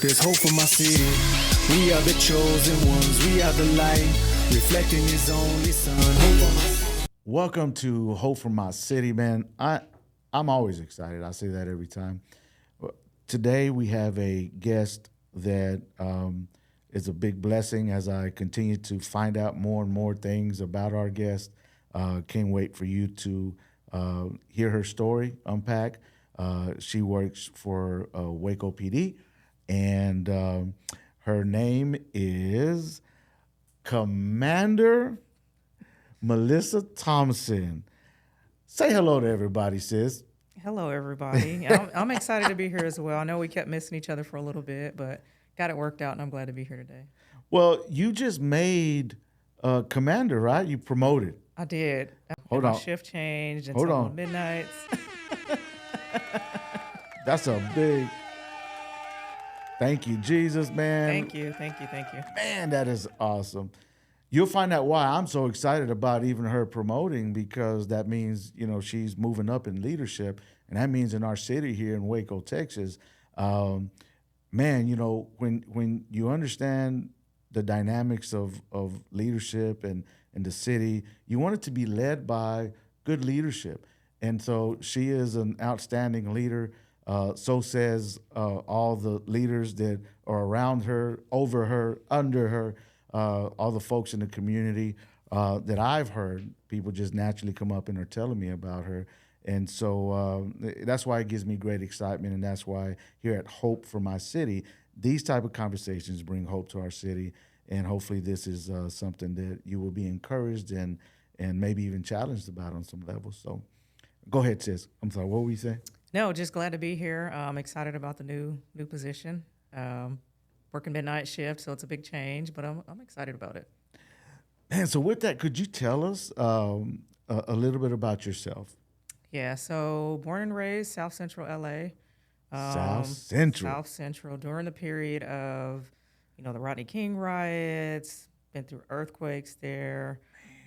There's hope for my city. We are the chosen ones. We are the light, reflecting His only Son. Hope for my city. Welcome to Hope for My City, man. I'm always excited. I say that every time. Today we have a guest that is a big blessing as I continue to find out more and more things about our guest. Can't wait for you to hear her story, unpack. She works for Waco PD, and her name is Commander Melissa Thompson. Say hello to everybody, sis. Hello, everybody. I'm excited to be here as well. I know we kept missing each other for a little bit, but got it worked out, and I'm glad to be here today. Well, you just made commander, right? You promoted. I did. Hold my on. shift changed Hold until on. midnights. That's a big. Thank you, Jesus, man. Thank you. Man, that is awesome. You'll find out why I'm so excited about even her promoting, because that means, she's moving up in leadership. And that means in our city here in Waco, Texas, man, when you understand the dynamics of leadership and the city, you want it to be led by good leadership. And so she is an outstanding leader. So says all the leaders that are around her, over her, under her, all the folks in the community that I've heard. People just naturally come up and are telling me about her. And so that's why it gives me great excitement, and that's why here at Hope for My City, these type of conversations bring hope to our city, and hopefully this is something that you will be encouraged and maybe even challenged about on some levels. So go ahead, sis. I'm sorry, what were you saying? No, just glad to be here. I'm excited about the new position. Working midnight shift, so it's a big change, but I'm excited about it. And so with that, could you tell us a little bit about yourself? Yeah, so born and raised South Central LA. South Central. South Central during the period of, the Rodney King riots, been through earthquakes there.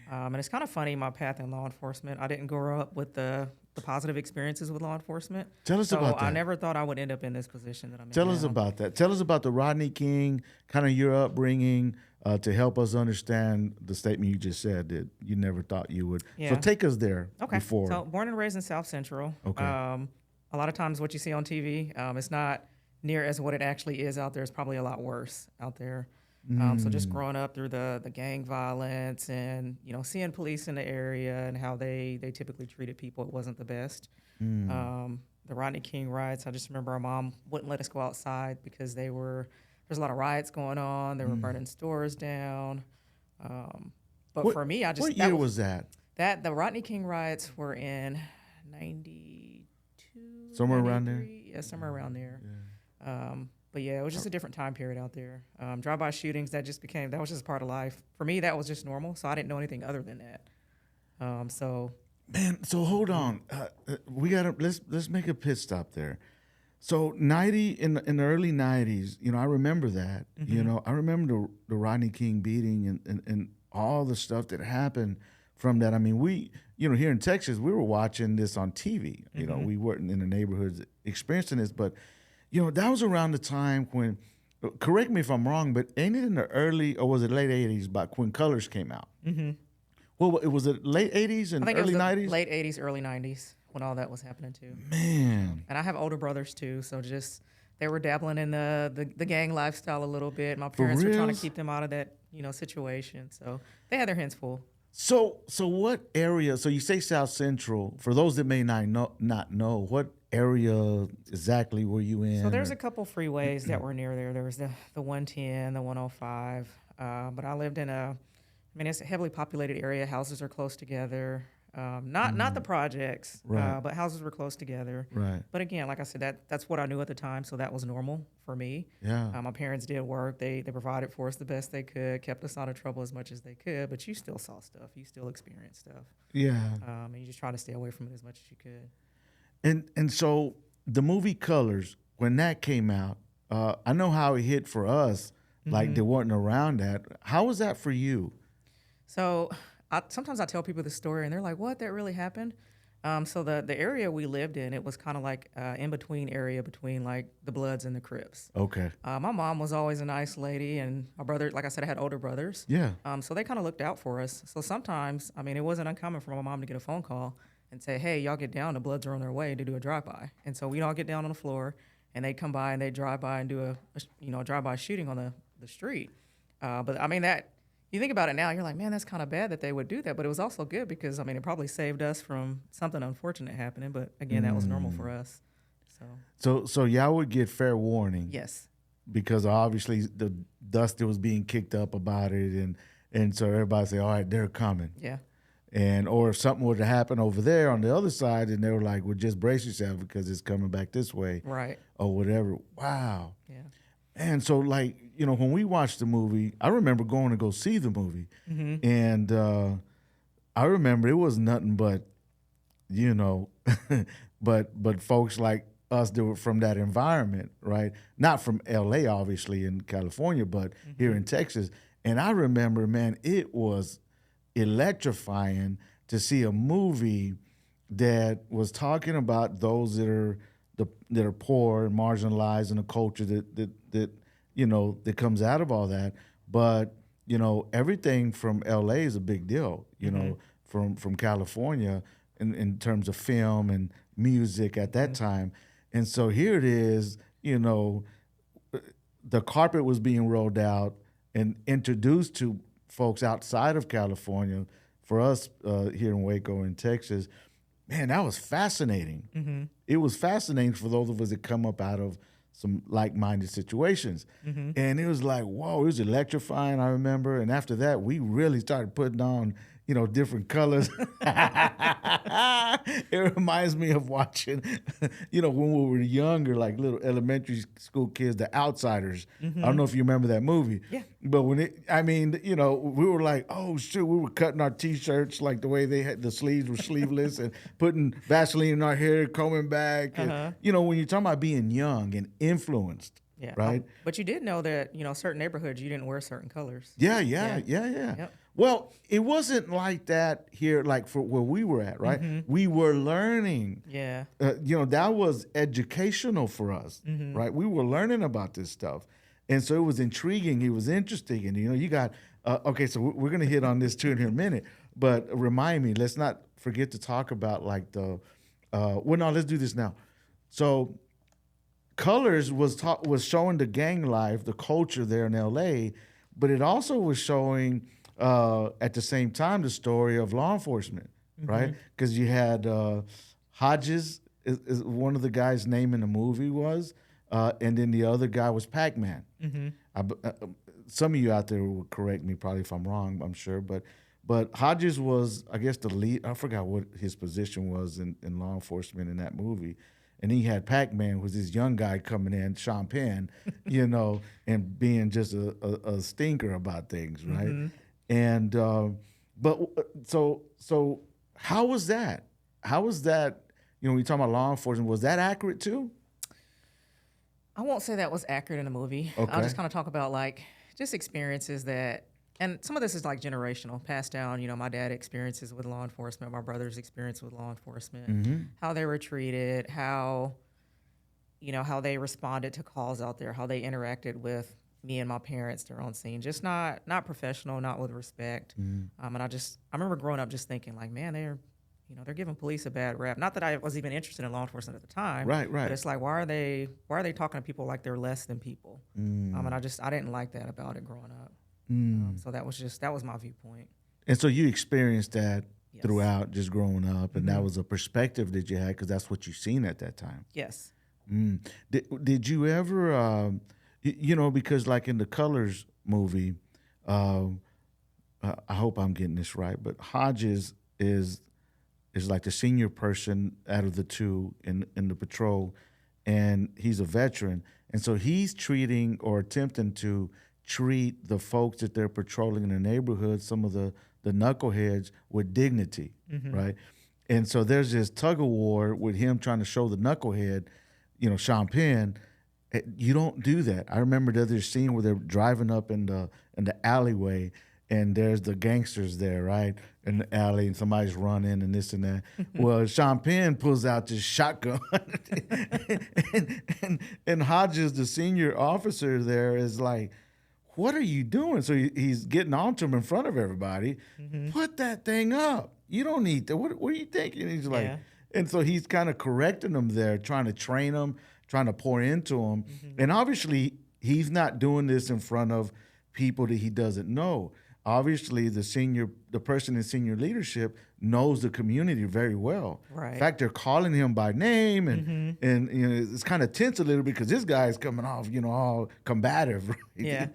And it's kind of funny, my path in law enforcement. I didn't grow up with the positive experiences with law enforcement. Tell us about that. I never thought I would end up in this position that I'm in. Tell us about that. Tell us about the Rodney King, kind of your upbringing, to help us understand the statement you just said that you never thought you would. Yeah. So take us there before. So born and raised in South Central. Okay. A lot of times what you see on TV, it's not near as what it actually is out there. It's probably a lot worse out there. So just growing up through the gang violence and, seeing police in the area and how they typically treated people, it wasn't the best. The Rodney King riots, I just remember our mom wouldn't let us go outside because there's a lot of riots going on. They were burning stores down. But for me, what year was that? The Rodney King riots were in 92. Somewhere around there? Yeah, somewhere around there. Yeah. But yeah, it was just a different time period out there. Drive-by shootings, that was just part of life. For me, that was just normal, so I didn't know anything other than that. Man, so hold on. Let's make a pit stop there. So in the early 90s, I remember that. I remember the Rodney King beating and all the stuff that happened from that. I mean, we, here in Texas, we were watching this on TV. We weren't in the neighborhoods experiencing this, but that was around the time when, correct me if I'm wrong, but ain't it in the early, or was it late 80s, about when Colors came out? Mm-hmm. Well, was it late 80s and early 90s? Late 80s, early 90s when all that was happening too. Man. And I have older brothers too, so they were dabbling in the gang lifestyle a little bit. My parents were trying to keep them out of that, situation. So they had their hands full. So what area, so you say South Central, for those that may not know, what area exactly were you in? So there's a couple freeways that were near there. There was the 110, the 105. But I lived it's a heavily populated area. Houses are close together. Not the projects, right. But houses were close together. Right. But again, like I said, that's what I knew at the time, so that was normal for me. Yeah. My parents did work. They provided for us the best they could, kept us out of trouble as much as they could, but you still saw stuff. You still experienced stuff. Yeah. And you just try to stay away from it as much as you could. And so the movie Colors, when that came out, I know how it hit for us, like there wasn't around that. How was that for you? So sometimes I tell people the story and they're like, what, that really happened? So the area we lived in, it was kind of like in between area between like the Bloods and the Crips. Okay. My mom was always a nice lady, and my brother, like I said, I had older brothers. Yeah. So they kind of looked out for us. So sometimes, I mean, it wasn't uncommon for my mom to get a phone call and say, "Hey, y'all get down. The Bloods are on their way to do a drive-by." And so we'd all get down on the floor, and they'd come by and they'd drive by and do a drive-by shooting on the street. But I mean that. You think about it now, you're like, man, that's kind of bad that they would do that. But it was also good because, I mean, it probably saved us from something unfortunate happening. But again, that was normal for us. So y'all would get fair warning. Yes. Because obviously the dust was being kicked up about it, and so everybody say, all right, they're coming. Yeah. And or if something were to happen over there on the other side, and they were like, well, just brace yourself because it's coming back this way. Right. Or whatever. Wow. Yeah. And so, like, you know, when we watched the movie, I remember going to go see the movie. Mm-hmm. And I remember it was nothing but, you know, but folks like us that were from that environment, right? Not from L.A., obviously, in California, but here in Texas. And I remember, man, it was electrifying to see a movie that was talking about those that are poor and marginalized in a culture that you know that comes out of all that. But you know, everything from LA is a big deal, you know, from California in terms of film and music at that time. And so here it is, you know, the carpet was being rolled out and introduced to folks outside of California. For us here in Waco in Texas, man, that was fascinating. Mm-hmm. It was fascinating for those of us that come up out of some like-minded situations. And it was like, whoa, it was electrifying, I remember. And after that, we really started putting on, you know, different colors. It reminds me of watching, you know, when we were younger, like little elementary school kids, The Outsiders. I don't know if you remember that movie. Yeah. But I mean, you know, we were like, oh, shoot, we were cutting our T-shirts like the way they had, the sleeves were sleeveless and putting Vaseline in our hair, combing back. And, you know, when you're talking about being young and influenced, Yeah. right? But you did know that, you know, certain neighborhoods, you didn't wear certain colors. Yeah. Yep. Well, it wasn't like that here, like for where we were at, right? We were learning. Yeah. You know, that was educational for us, right? We were learning about this stuff. And so it was intriguing. It was interesting. And, you know, you got, okay, so we're going to hit on this too in a minute. But remind me, let's not forget to talk about like well, no, let's do this now. So Colors was showing the gang life, the culture there in L.A., but it also was showing at the same time the story of law enforcement, right? Because you had Hodges is one of the guys' name in the movie was, and then the other guy was Pac-Man. Some of you out there will correct me probably if I'm wrong, I'm sure, but Hodges was, I guess, the lead. I forgot what his position was in law enforcement in that movie. And he had Pac-Man, was this young guy coming in, Sean Penn, you know, and being just a stinker about things, right? And but so how was that? How was that? You know, when you talk about law enforcement, was that accurate too? I won't say that was accurate in the movie. Okay. I'll just kind of talk about like just experiences that, and some of this is like generational, passed down. You know, my dad experiences with law enforcement, my brother's experience with law enforcement, how they were treated, how they responded to calls out there, how they interacted with me and my parents, their own scene, just not professional, not with respect. And I remember growing up just thinking like, man, they're giving police a bad rap. Not that I was even interested in law enforcement at the time. Right. But it's like, why are they talking to people like they're less than people? And I didn't like that about it growing up. So that was my viewpoint. And so you experienced that Yes. throughout just growing up, and that was a perspective that you had because that's what you seen at that time. Yes. Did you ever, you know, because like in the Colors movie, I hope I'm getting this right, but Hodges is like the senior person out of the two in the patrol, and he's a veteran, and so he's treating or attempting to treat the folks that they're patrolling in the neighborhood, some of the knuckleheads, with dignity, right? And so there's this tug of war with him trying to show the knucklehead, you know, Sean Penn, you don't do that. I remember the other scene where they're driving up in the alleyway, and there's the gangsters there, right? in the alley and somebody's running and this and that. Well, Sean Penn pulls out this shotgun, and Hodges, the senior officer there, is like, "What are you doing?" So he's getting on to him in front of everybody. Put that thing up. You don't need that. What are you thinking? He's like, Yeah. and so he's kind of correcting them there, trying to train them, trying to pour into them. And obviously, he's not doing this in front of people that he doesn't know. Obviously, the person in senior leadership knows the community very well. Right. In fact, they're calling him by name, and you know, it's kind of tense a little bit because this guy is coming off, you know, all combative. Right? Yeah.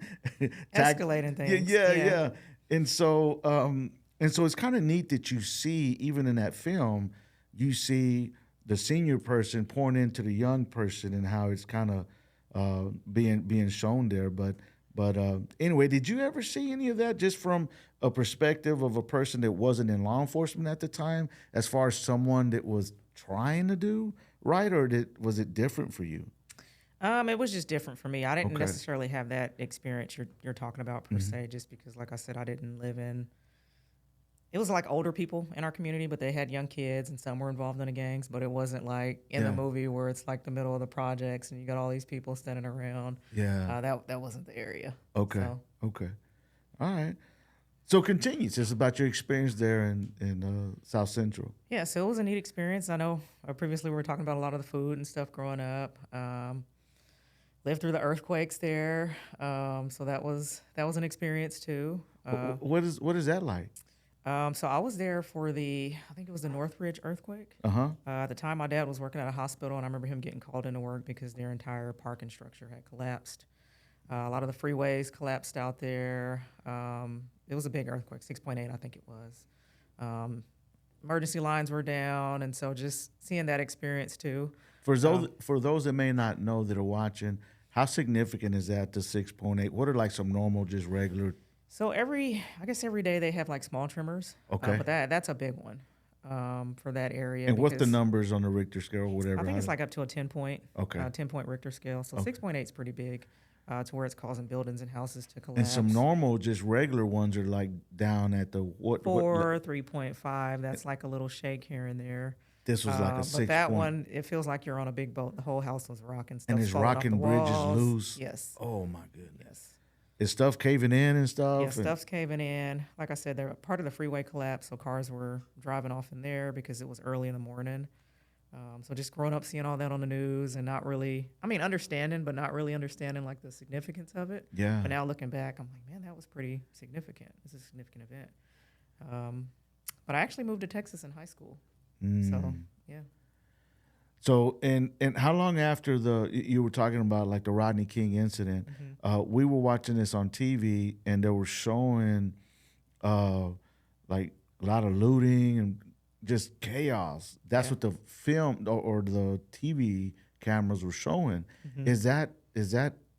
Escalating things. Yeah. And so it's kind of neat that you see, even in that film, you see the senior person pouring into the young person and how it's kind of being shown there. But anyway, did you ever see any of that just from a perspective of a person that wasn't in law enforcement at the time, as far as someone that was trying to do right, or was it different for you? It was just different for me. I didn't Okay. necessarily have that experience you're talking about per se, just because, like I said, I didn't live in. It was like older people in our community, but they had young kids, and some were involved in the gangs. But it wasn't like in the movie where it's like the middle of the projects and you got all these people standing around. Yeah. That wasn't the area. Okay. So, Okay. All right. So continue. Just about your experience there in South Central. yeah, so it was a neat experience. I know previously we were talking about a lot of the food and stuff growing up. Lived through the earthquakes there, so that was an experience too. What is that like? So I was there for I think it was the Northridge earthquake. At the time, my dad was working at a hospital, and I remember him getting called into work because their entire parking structure had collapsed. A lot of the freeways collapsed out there. It was a big earthquake, 6.8, I think it was. Emergency lines were down, and so just seeing that experience too. For those that may not know that are watching, how significant is that, the 6.8? What are like some normal, just regular? So I guess every day they have like small tremors. Okay. But that's a big one for that area. And what's the because numbers on the Richter scale or whatever? I think it's like up to a 10-point. Okay. 10-point Richter scale. So 6.8 is pretty big, to where it's causing buildings and houses to collapse. And some normal, just regular ones are like down at the what? 4, 3.5. That's like a little shake here and there. This was like a 6 But that point. one, it feels like you're on a big boat. The whole house was rocking. And Stuff's it's falling off rocking the bridges walls. loose. Yes. Oh my goodness. Yes. Is stuff caving in and stuff? Yeah, stuff's caving in. Like I said, they're part of the freeway collapse, so cars were driving off in there because it was early in the morning. So just growing up seeing all that on the news and not really, understanding, but not really understanding like the significance of it. Yeah. But now looking back, I'm like, man, that was pretty significant. It's a significant event. But I actually moved to Texas in high school. So, yeah. So and how long after you were talking about like the Rodney King incident? We were watching this on TV and they were showing like a lot of looting and just chaos. That's what the film or the TV cameras were showing.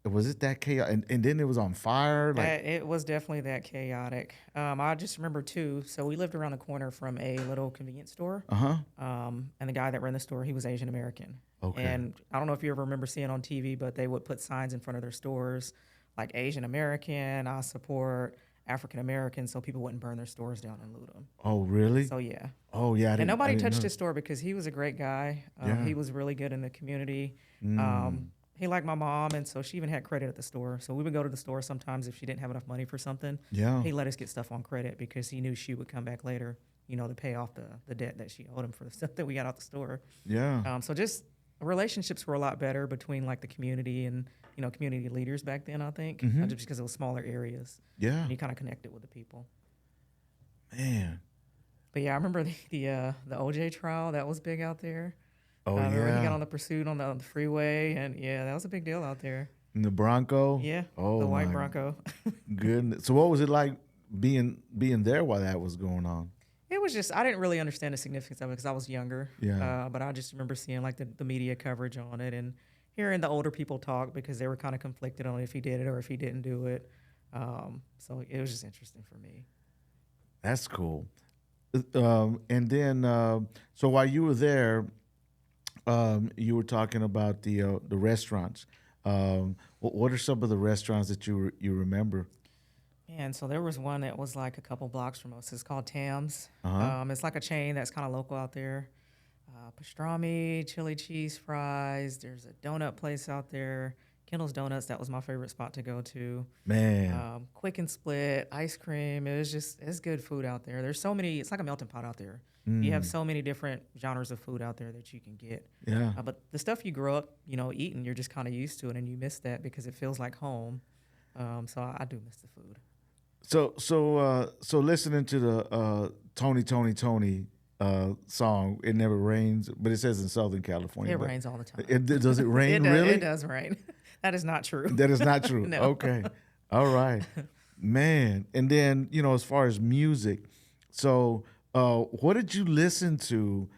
Was it that chaos? And then it was on fire. Like It was definitely that chaotic. I just remember too. So we lived around the corner from a little convenience store. And the guy that ran the store, he was Asian American. Okay. And I don't know if you ever remember seeing on TV, but they would put signs in front of their stores like Asian American, I support African American, so people wouldn't burn their stores down and loot them. Oh really? So yeah. Oh yeah. And nobody touched his store because he was a great guy. Yeah. He was really good in the community. He liked my mom, and so she even had credit at the store. So we would go to the store sometimes if she didn't have enough money for something. Yeah. He let us get stuff on credit because he knew she would come back later, to pay off the debt that she owed him for the stuff that we got out the store. Yeah. So just relationships were a lot better between like the community and, community leaders back then, I think, just because it was smaller areas. Yeah. And you kind of connected with the people. Man. But yeah, I remember the OJ trial. That was big out there. Oh He yeah. got on the pursuit on the freeway, and yeah, that was a big deal out there. And the Bronco. Yeah, Oh the white my Bronco. goodness. So what was it like being there while that was going on? It was just, I didn't really understand the significance of it because I was younger. Yeah. But I just remember seeing like the media coverage on it and hearing the older people talk because they were kind of conflicted on if he did it or if he didn't do it. So it was just interesting for me. That's cool. And then, so while you were there, you were talking about the restaurants. What are some of the restaurants that you remember? And so there was one that was like a couple blocks from us. It's called Tam's. Uh-huh. It's like a chain that's kind of local out there. Pastrami, chili cheese fries. There's a donut place out there. Kendall's Donuts. That was my favorite spot to go to. Man. Quick and Split, ice cream. It's good food out there. There's so many. It's like a melting pot out there. You have so many different genres of food out there that you can get. Yeah. But the stuff you grew up, eating, you're just kind of used to it, and you miss that because it feels like home. So I do miss the food. So listening to the Tony song, It Never Rains, but it says in Southern California. It rains all the time. Does it rain really? It does rain. That is not true. That is not true. No. Okay. All right. Man. And then, as far as music, so what did you listen to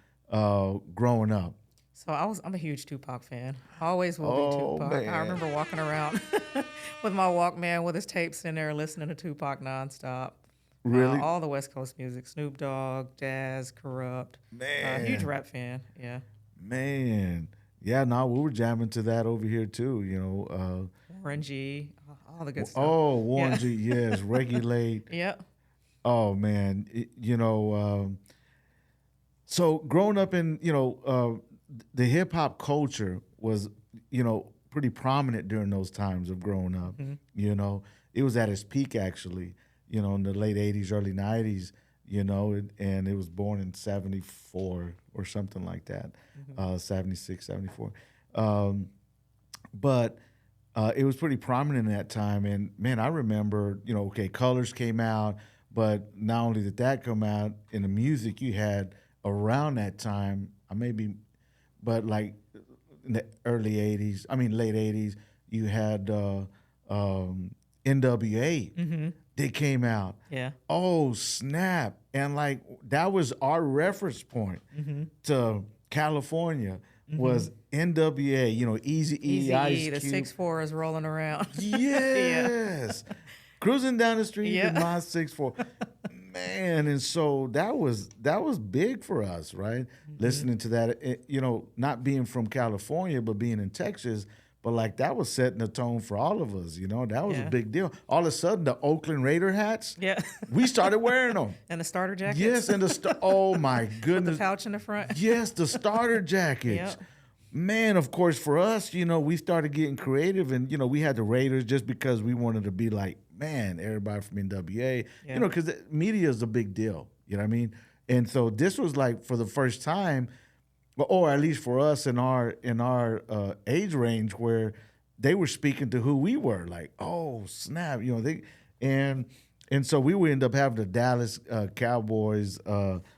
growing up? So I'm a huge Tupac fan. Always will be Tupac. Man. I remember walking around with my Walkman with his tapes in there, listening to Tupac nonstop. Really? All the West Coast music, Snoop Dogg, Jazz, Corrupt. Man. Huge rap fan. Yeah. Man. Yeah, no, we were jamming to that over here too, Warren G, all the good stuff. Oh, Warren Yeah. G, yes, Regulate. Yep. Oh man, so growing up in the hip hop culture was pretty prominent during those times of growing up. It was at its peak actually. In the late '80s, early '90s. And it was born in '74 or something like that, 76, 74. But it was pretty prominent in that time. And man, I remember, Colors came out, but not only did that come out, in the music you had around that time, but like in the late '80s, you had NWA. They came out. Yeah. Oh, snap. And like that was our reference point to California was NWA, Eazy-E, Ice the Cube. 6'4" is rolling around. Yes. Cruising down the street Yeah. in my 6'4". Man, and so that was big for us, right? Listening to that, not being from California, but being in Texas, but like that was setting the tone for all of us, that was a Yeah. big deal. All of a sudden, the Oakland Raider hats, Yeah. we started wearing them. And the starter jackets. Yes, and oh my With the goodness. pouch in the front. Yes, the starter jackets. Yep. Man, of course, for us, we started getting creative, and we had the Raiders just because we wanted to be like, man, everybody from NWA, Yeah. because media is a big deal. You know what I mean? And so this was like for the first time, or at least for us in our age range, where they were speaking to who we were. Like, oh snap, and so we would end up having the Dallas Cowboys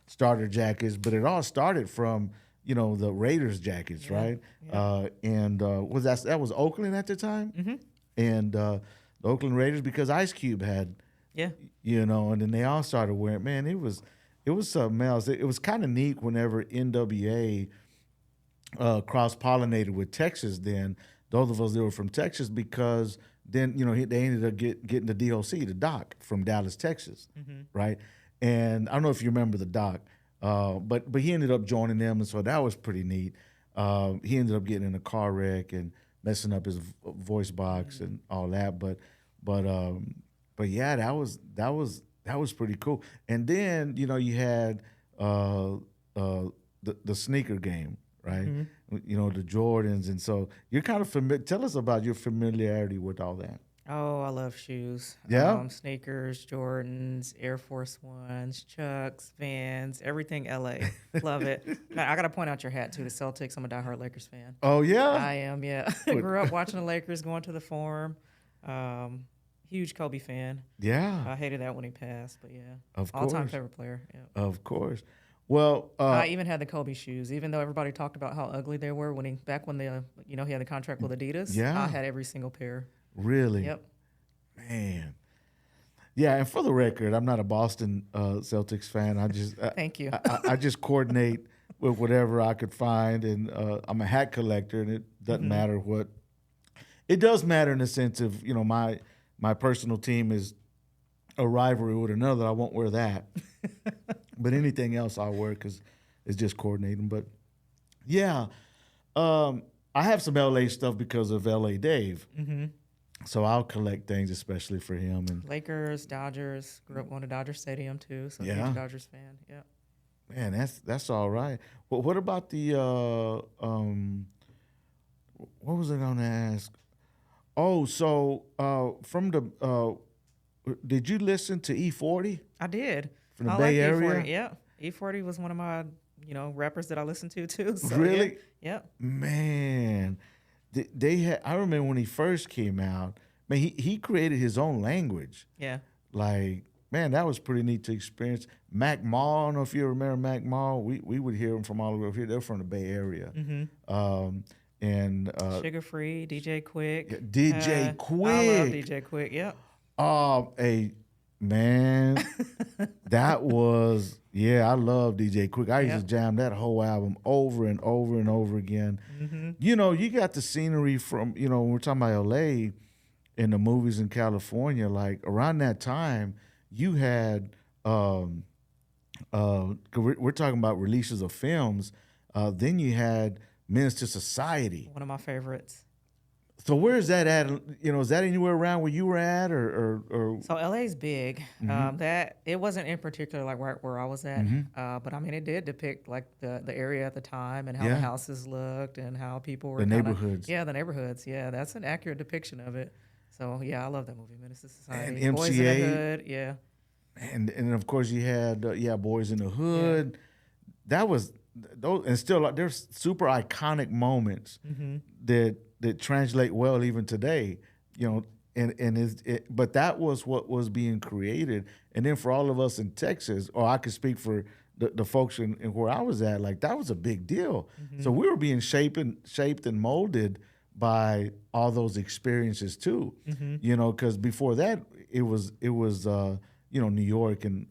starter jackets, but it all started from the Raiders jackets, right? Yeah. And was that was Oakland at the time, and the Oakland Raiders, because Ice Cube had, Yeah. and then they all started wearing. Man, it was something else. It was kind of neat whenever NWA cross-pollinated with Texas. Then those of us that were from Texas, because then they ended up getting the DOC, the Doc from Dallas, Texas, right? And I don't know if you remember the Doc, but he ended up joining them, and so that was pretty neat. He ended up getting in a car wreck and messing up his voice box and all that, but yeah, that was pretty cool. And then you had the sneaker game, right? The Jordans, and so you're kind of familiar. Tell us about your familiarity with all that. Oh, I love shoes. Yeah? Sneakers, Jordans, Air Force Ones, Chucks, Vans, everything LA. Love it. Now, I got to point out your hat, too, the Celtics. I'm a diehard Lakers fan. Oh yeah, I am, yeah. Grew up watching the Lakers, going to the Forum. Huge Kobe fan. yeah, I hated that when he passed, but yeah. Of All-time course. favorite player, yeah. of course. Well, I even had the Kobe shoes, even though everybody talked about how ugly they were when he had the contract with Adidas. Yeah. I had every single pair. really, Yep. man. Yeah, and for the record, I'm not a Boston Celtics fan. I just Thank you. I just coordinate with whatever I could find, and I'm a hat collector, and it doesn't matter what. It does matter in the sense of my personal team is a rivalry with another. I won't wear that, but anything else I'll wear because it's just coordinating. But yeah, I have some LA stuff because of LA Dave. So I'll collect things especially for him. And Lakers, Dodgers. Grew up going to Dodger Stadium too, so yeah, huge Dodgers fan. Yeah. man, that's all right. Well, what about the what was I gonna ask? Oh, so from the did you listen to E40 I did. from the I Bay like Area? E40. Yeah. E40 was one of my, rappers that I listened to too. So Really? Yeah. Man, they had. I remember when he first came out. Man, he created his own language. Yeah. Like, man, that was pretty neat to experience. Mac Mall, I don't know if you remember Mac Mall. We would hear them from all over here. They're from the Bay Area. And Sugar Free, DJ Quick. DJ Quick. I love DJ Quick. Yep. Oh, man, that was, I love DJ Quick. I used to jam that whole album over and over and over again. You got the scenery from, when we're talking about LA and the movies in California, like around that time, you had, we're talking about releases of films, then you had Menace to Society. One of my favorites. So where is that at? Is that anywhere around where you were at, or? So LA's big. That it wasn't in particular like right where I was at, but I mean it did depict like the area at the time and how the houses looked and how people were the neighborhoods. Yeah, the neighborhoods. Yeah, that's an accurate depiction of it. So yeah, I love that movie, Menace to Society. And Boys in the Hood. Yeah. And of course you had Boys in the Hood. Yeah. That was those, and still like there's super iconic moments that translate well even today, but that was what was being created. And then for all of us in Texas, or I could speak for the folks in where I was at, like that was a big deal. So we were being shaped and molded by all those experiences too, because before that it was New York and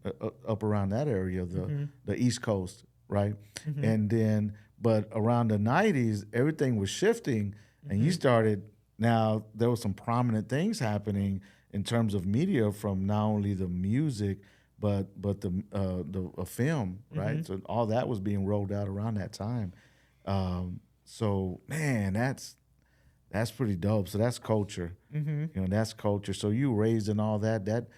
up around that area, the East Coast, right? And then, but around the 90s, everything was shifting. And you started, now there was some prominent things happening in terms of media from not only the music, but the film, right? So all that was being rolled out around that time. So man, that's pretty dope. So that's culture, that's culture. So you raised in all that.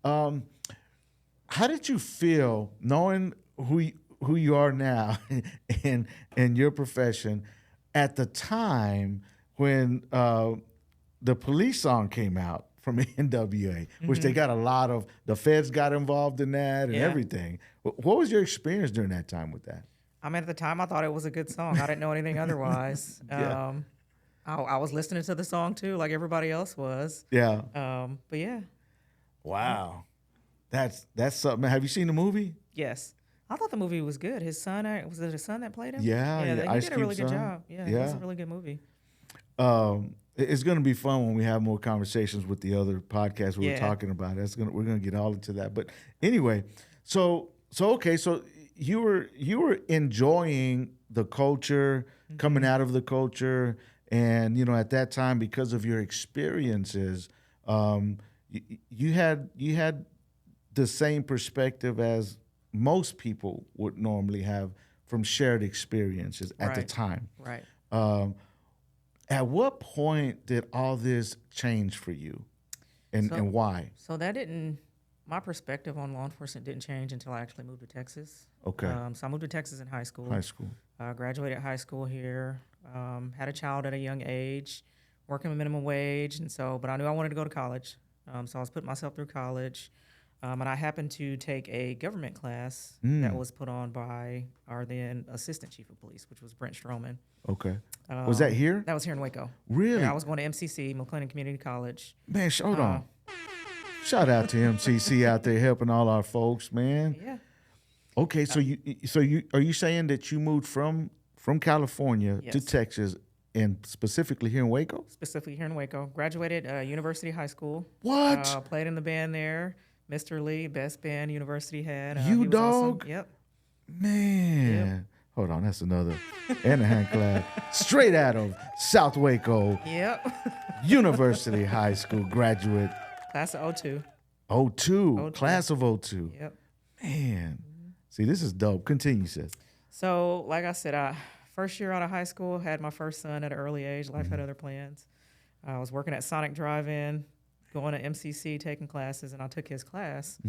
How did you feel knowing who you are now and your profession at the time when the Police song came out from NWA, which they got a lot of, the feds got involved in that and everything. What was your experience during that time with that? I mean, at the time, I thought it was a good song. I didn't know anything otherwise. I was listening to the song too, like everybody else was. Yeah. But yeah. Wow. That's something. Have you seen the movie? Yes. I thought the movie was good. His son, was it his son that played him? Yeah, he did a really good job. Yeah, it was a really good movie. It's going to be fun when we have more conversations with the other podcasts we were talking about. We're going to get all into that. But anyway, so okay, so you were enjoying the culture, coming out of the culture, and at that time, because of your experiences, you had the same perspective as most people would normally have from shared experiences at the time. Right. At what point did all this change for you, and why? So my perspective on law enforcement didn't change until I actually moved to Texas. Okay. So I moved to Texas in high school. Graduated high school here. Had a child at a young age, working minimum wage, but I knew I wanted to go to college. So I was putting myself through college. And I happened to take a government class that was put on by our then assistant chief of police, which was Brent Stroman. Okay. Was that here? That was here in Waco. Really? Yeah, I was going to MCC, McLennan Community College. Man, hold on. Shout out to MCC out there helping all our folks, man. Yeah. Okay, so you are you saying that you moved from California to Texas, and specifically here in Waco? Specifically here in Waco. Graduated University High School. What? Played in the band there. Mr. Lee, best band University had. You dog? Awesome. Yep. Man. Yep. Hold on, that's another. And a hand clap. Straight out of South Waco. Yep. University High School graduate. Class of 02. 02. Class of 02. Yep. Man. See, this is dope. Continue, sis. So, like I said, first year out of high school, had my first son at an early age. Life had other plans. I was working at Sonic Drive-In, going to MCC, taking classes, and I took his class.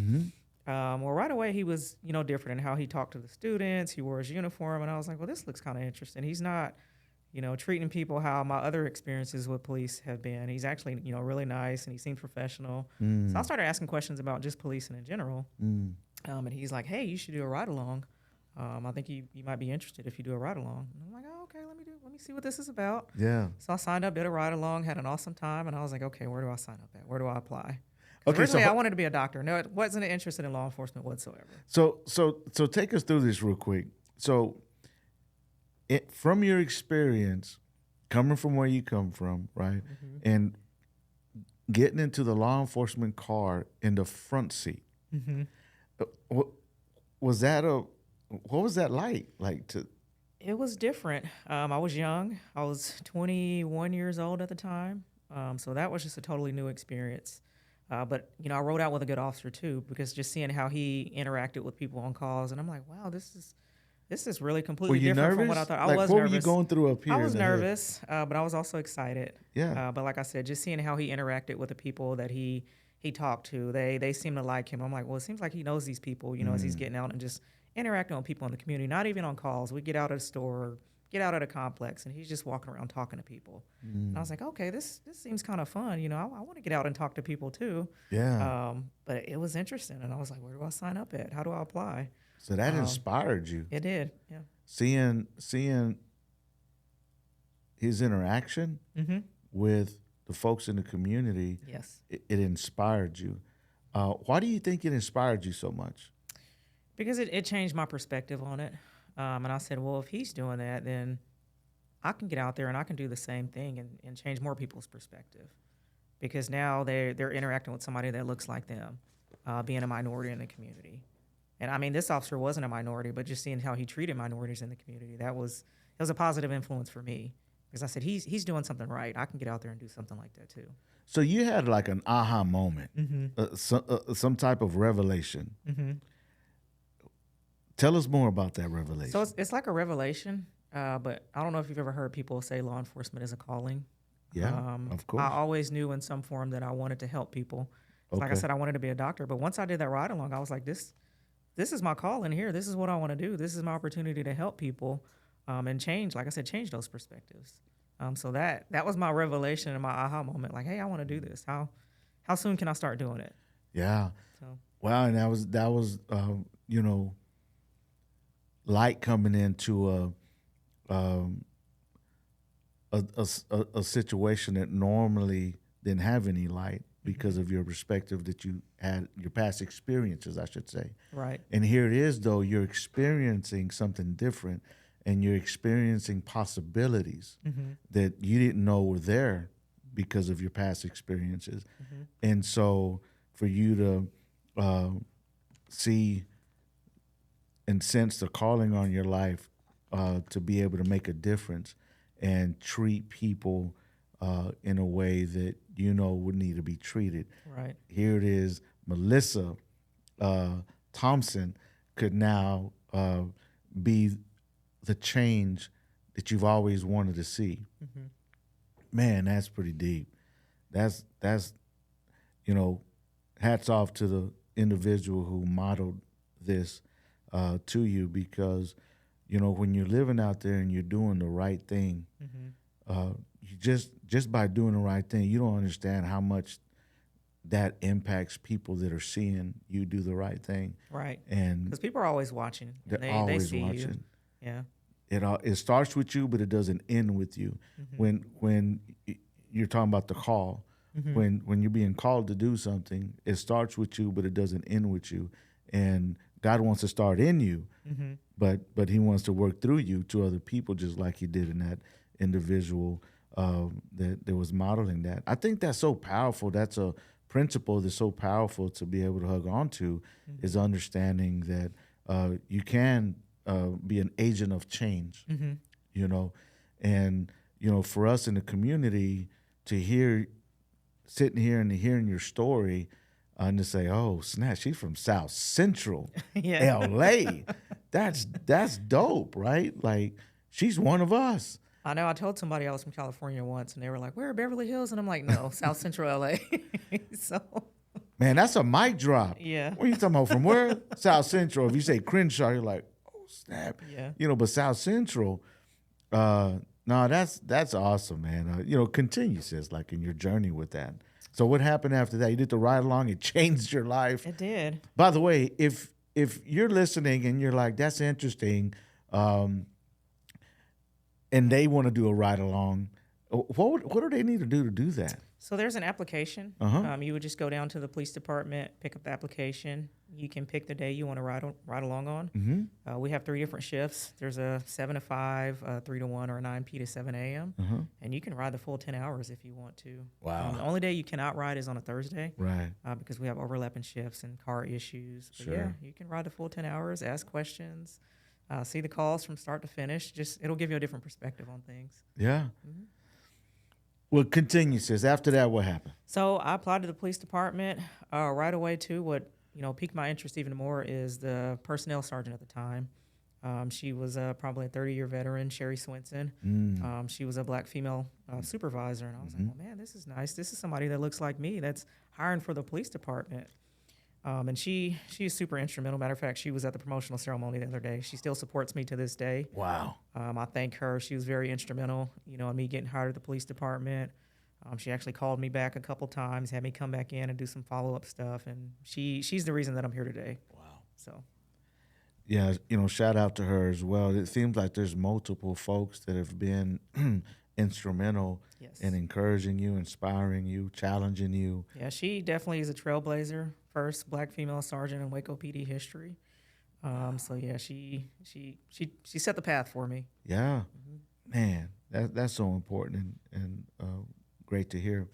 Well, right away, he was, different in how he talked to the students. He wore his uniform, and I was like, well, this looks kind of interesting. He's not, treating people how my other experiences with police have been. He's actually, really nice, and he seems professional. So I started asking questions about just policing in general. And he's like, hey, you should do a ride-along. I think you might be interested if you do a ride-along. And I'm like, oh, okay, let me see what this is about. Yeah. So I signed up, did a ride-along, had an awesome time, and I was like, okay, where do I sign up at? Where do I apply? Okay, originally, I wanted to be a doctor. No, I wasn't interested in law enforcement whatsoever. So take us through this real quick. So, from your experience, coming from where you come from, right, and getting into the law enforcement car in the front seat, what was that like? It was different. I was young. I was 21 years old at the time. So that was just a totally new experience. But I rode out with a good officer too, because just seeing how he interacted with people on calls, and I'm like, wow, this is really completely different from what I thought. I was nervous. What were you going through up here? I was nervous, but I was also excited. Yeah. But like I said, just seeing how he interacted with the people that he talked to, they seemed to like him. I'm like, well, it seems like he knows these people, as he's getting out and just interacting with people in the community, not even on calls. We get out at a store, get out at a complex, and he's just walking around talking to people. And I was like, okay, this seems kind of fun. I want to get out and talk to people too. Yeah. But it was interesting, and I was like, where do I sign up at? How do I apply? So that inspired you. It did, yeah. Seeing his interaction with the folks in the community, yes, it inspired you. Why do you think it inspired you so much? Because it changed my perspective on it. And I said, well, if he's doing that, then I can get out there and I can do the same thing and change more people's perspective. Because now they're interacting with somebody that looks like them, being a minority in the community. And I mean, this officer wasn't a minority, but just seeing how he treated minorities in the community, it was a positive influence for me. Because I said, he's doing something right. I can get out there and do something like that too. So you had like an aha moment, some type of revelation. Tell us more about that revelation. So it's like a revelation, but I don't know if you've ever heard people say law enforcement is a calling. Yeah, of course. I always knew in some form that I wanted to help people. Like I said, I wanted to be a doctor. But once I did that ride along, I was like, this is my calling here. This is what I want to do. This is my opportunity to help people and change, like I said, change those perspectives. So that was my revelation and my aha moment. Like, hey, I want to do this. How soon can I start doing it? Yeah. So. Wow, and that was light coming into a situation that normally didn't have any light because of your perspective that you had, your past experiences, I should say. Right. And here it is, though, you're experiencing something different, and you're experiencing possibilities that you didn't know were there because of your past experiences. And so for you to see and sense the calling on your life to be able to make a difference and treat people in a way that would need to be treated. Right. Here it is, Melissa Thompson could now be the change that you've always wanted to see. Man, that's pretty deep. That's hats off to the individual who modeled this to you, because when you're living out there and you're doing the right thing, you just by doing the right thing, you don't understand how much that impacts people that are seeing you do the right thing. Right. And because people are always watching. They're always see watching. You. Yeah. It starts with you, but it doesn't end with you. When you're talking about the call, when you're being called to do something, it starts with you, but it doesn't end with you. And God wants to start in you, but He wants to work through you to other people, just like He did in that individual that was modeling that. I think that's so powerful. That's a principle that's so powerful to be able to hug on to, is understanding that you can be an agent of change, and for us in the community to sitting here and hearing your story, and to say, oh snap, she's from South Central LA. That's dope, right? Like, she's one of us. I know I told somebody I was from California once, and they were like, "Where, Beverly Hills?" And I'm like, "No, South Central LA." So, Man, that's a mic drop. yeah. What are you talking about? From where? South Central. If you say Crenshaw, you're like, oh, snap. Yeah. You know, but South Central, no, that's awesome, man. You know, continue, sis, like in your journey with that. So what happened after that? You did the ride along. It changed your life. It did. By the way, if you're listening and you're like, that's interesting, and they want to do a ride along, what do they need to do that? So there's an application. Uh-huh. You would just go down to the police department, pick up the application. You can pick the day you want to ride along on. Mm-hmm. We have 3 different shifts. There's a 7 to 5, 3 to 1, or a 9 p to 7 a.m. Uh-huh. And you can ride the full 10 hours if you want to. Wow. The only day you cannot ride is on a Thursday. Right. Because we have overlapping shifts and car issues. But Sure. yeah, you can ride the full 10 hours, ask questions, see the calls from start to finish. It'll give you a different perspective on things. Yeah. Mm-hmm. Well, continue, sis. After that, what happened? So I applied to the police department right away too. What piqued my interest even more is the personnel sergeant at the time. She was probably a 30-year veteran, Sherry Swinson. She was a black female supervisor, and I was like, "Oh man, this is nice. This is somebody that looks like me that's hiring for the police department." And she's super instrumental. Matter of fact, she was at the promotional ceremony the other day. She still supports me to this day. Wow. I thank her. She was very instrumental, in me getting hired at the police department. She actually called me back a couple times, had me come back in and do some follow-up stuff. And she's the reason that I'm here today. Wow. So. Yeah, shout out to her as well. It seems like there's multiple folks that have been instrumental in encouraging you, inspiring you, challenging you. Yeah, she definitely is a trailblazer. First black female sergeant in Waco PD history. So yeah, she set the path for me. Yeah, man, that's so important and great to hear.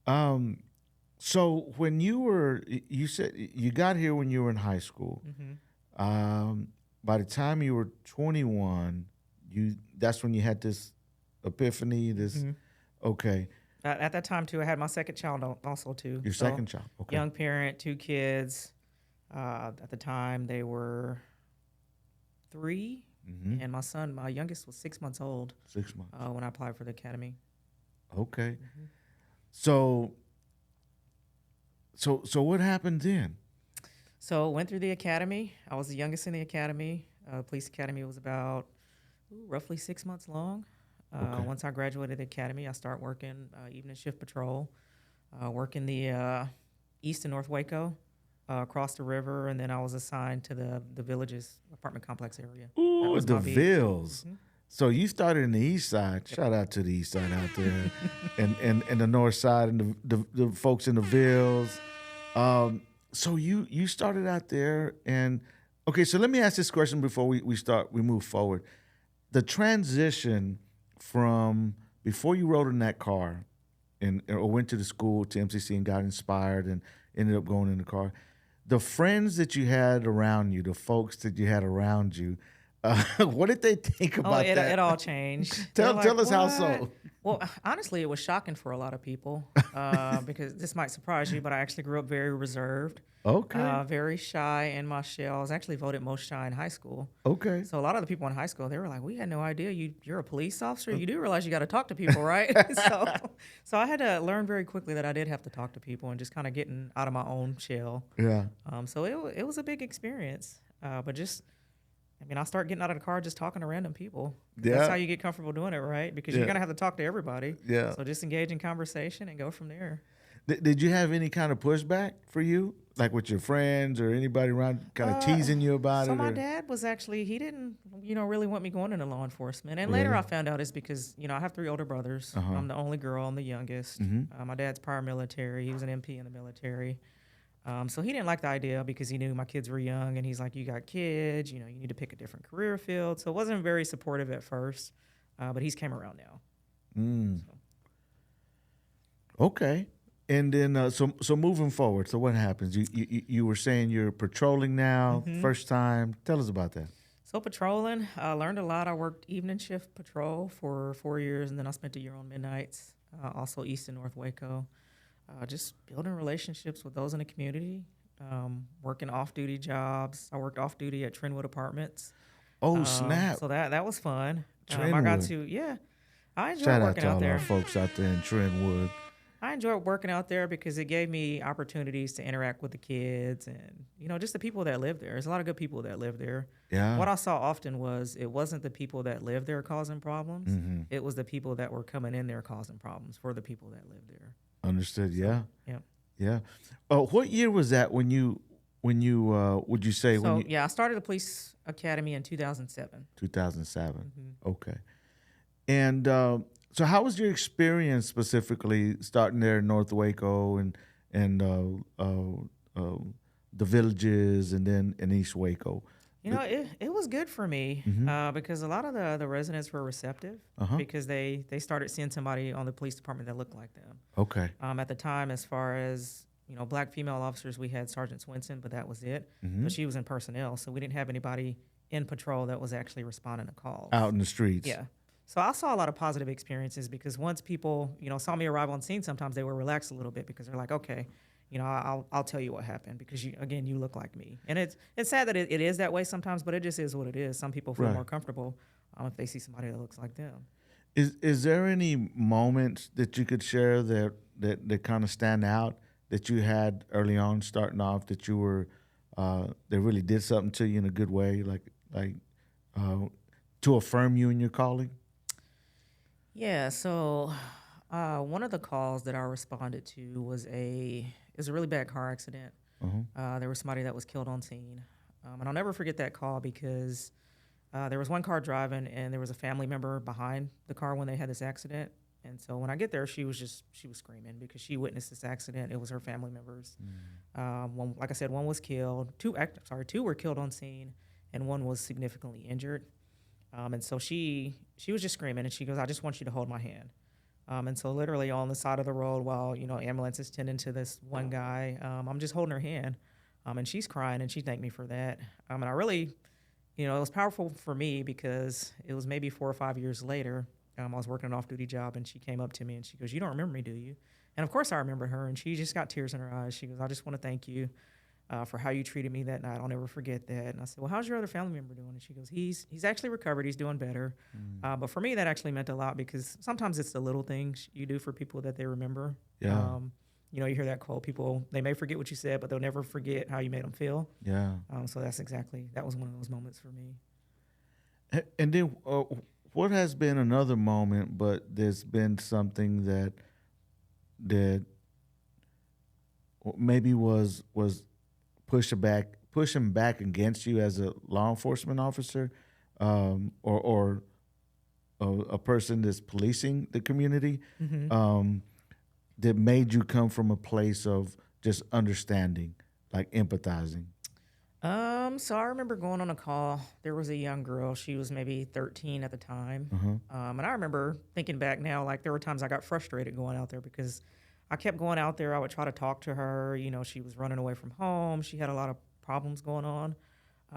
So when you said you got here when you were in high school. By the time you were 21, that's when you had this epiphany. Okay. At that time, too, I had my second child also, too. Your second child, okay. Young parent, 2 kids. At the time, they were 3, and my youngest was 6 months old. 6 months. When I applied for the academy. Okay. So what happened then? So went through the academy. I was the youngest in the academy. Police academy was about roughly 6 months long. Once I graduated the academy, I started working evening shift patrol, working the east and north Waco, across the river, and then I was assigned to the Villages apartment complex area. Ooh, the Vills. So you started in the east side. Yep. Shout out to the east side out there, and the north side and the folks in the Vills. So you started out there, and okay. So let me ask this question before we move forward. The transition from before you rode in that car, or went to the school to MCC and got inspired and ended up going in the car. The friends that you had around you, the folks that you had around you, what did they think about that? It all changed. Tell us "What?" how so. Well, honestly, it was shocking for a lot of people because this might surprise you, but I actually grew up very reserved. Okay. Very shy in my shell. I was actually voted most shy in high school. Okay. So a lot of the people in high school, they were like, "We had no idea you're a police officer. You do realize you got to talk to people, right?" So I had to learn very quickly that I did have to talk to people and just kind of getting out of my own shell. Yeah. So it was a big experience, but I start getting out of the car just talking to random people. Yeah. That's how you get comfortable doing it, right? Because you're going to have to talk to everybody. Yeah. So just engage in conversation and go from there. Did you have any kind of pushback for you, like with your friends or anybody around kind of teasing you about it? So my dad was actually, he didn't, really want me going into law enforcement. And later I found out it's because, I have 3 older brothers. I'm the only girl. I'm the youngest. My dad's prior military. He was an MP in the military. So he didn't like the idea because he knew my kids were young, and he's like, "You got kids, you need to pick a different career field." So it wasn't very supportive at first, but he's came around now. So. Okay. And then, so moving forward, so what happens? You were saying you're patrolling now, first time. Tell us about that. So patrolling, I learned a lot. I worked evening shift patrol for 4 years, and then I spent a year on midnights, also east and north Waco. Just building relationships with those in the community, working off-duty jobs. I worked off-duty at Trentwood Apartments. Oh, snap. So that was fun. I Trentwood. got to, yeah, I enjoyed Shout out working to out all there. our folks out there in Trentwood. I enjoyed working out there because it gave me opportunities to interact with the kids and, just the people that live there. There's a lot of good people that live there. Yeah. What I saw often was it wasn't the people that live there causing problems. Mm-hmm. It was the people that were coming in there causing problems for the people that live there. Understood. Yeah. Yeah. Yeah. What year was that when you would you say when So, you yeah, I started the police academy in 2007. 2007? Mm-hmm. Okay. And so how was your experience specifically starting there in North Waco and the villages and then in East Waco? It was good for me because a lot of the residents were receptive because they started seeing somebody on the police department that looked like them. Okay. At the time, as far as black female officers, we had Sergeant Swinson, but that was it. Mm-hmm. But she was in personnel, so we didn't have anybody in patrol that was actually responding to calls. Out in the streets. Yeah. So I saw a lot of positive experiences because once people, saw me arrive on scene, sometimes they were relaxed a little bit because they're like, okay, I'll tell you what happened because you look like me. And it's sad that it is that way sometimes, but it just is what it is. Some people feel Right. more comfortable if they see somebody that looks like them. Is there any moments that you could share that kind of stand out that you had early on starting off that you were that really did something to you in a good way, like to affirm you in your calling? Yeah, so one of the calls that I responded to was a really bad car accident. There was somebody that was killed on scene. And I'll never forget that call because there was one car driving and there was a family member behind the car when they had this accident. And so when I get there, she was screaming because she witnessed this accident. It was her family members. One, like I said, one was killed. Two were killed on scene, and one was significantly injured. And so she was just screaming, and she goes, "I just want you to hold my hand." And so literally on the side of the road while, ambulance is tending to this one guy, I'm just holding her hand. And she's crying, and she thanked me for that. And I really, it was powerful for me because it was maybe 4 or 5 years later. I was working an off-duty job, and she came up to me, and she goes, "You don't remember me, do you?" And, of course, I remember her, and she just got tears in her eyes. She goes, "I just want to thank you for how you treated me that night. I'll never forget that." And I said, "Well, how's your other family member doing?" And she goes, He's actually recovered. He's doing better." But for me, that actually meant a lot because sometimes it's the little things you do for people that they remember. Yeah. You hear that quote, people, they may forget what you said, but they'll never forget how you made them feel. Yeah. So that was one of those moments for me. And then what has been another moment, but there's been something that maybe was pushing back against you as a law enforcement officer, or a person that's policing the community, that made you come from a place of just understanding, like empathizing? So I remember going on a call. There was a young girl. She was maybe 13 at the time. And I remember thinking back now, like there were times I got frustrated going out there because I kept going out there. I would try to talk to her. She was running away from home. She had a lot of problems going on.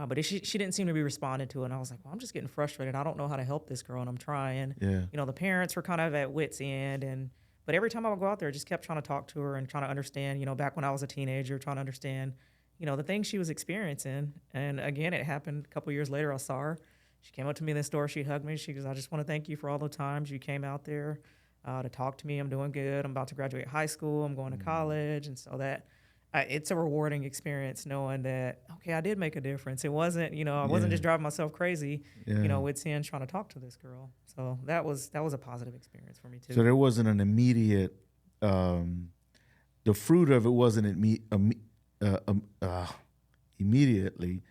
But she didn't seem to be responding to it. And I was like, well, I'm just getting frustrated. I don't know how to help this girl, and I'm trying. Yeah. The parents were kind of at wit's end. But every time I would go out there, I just kept trying to talk to her and trying to understand, back when I was a teenager, trying to understand, the things she was experiencing. And again, it happened a couple years later. I saw her. She came up to me in the store. She hugged me. She goes, "I just want to thank you for all the times you came out there to talk to me. I'm doing good. I'm about to graduate high school. I'm going to college." And so it's a rewarding experience knowing that, okay, I did make a difference. It wasn't, I wasn't just driving myself crazy, with end trying to talk to this girl. So that was a positive experience for me too. So there wasn't an immediate, the fruit of it wasn't immediately,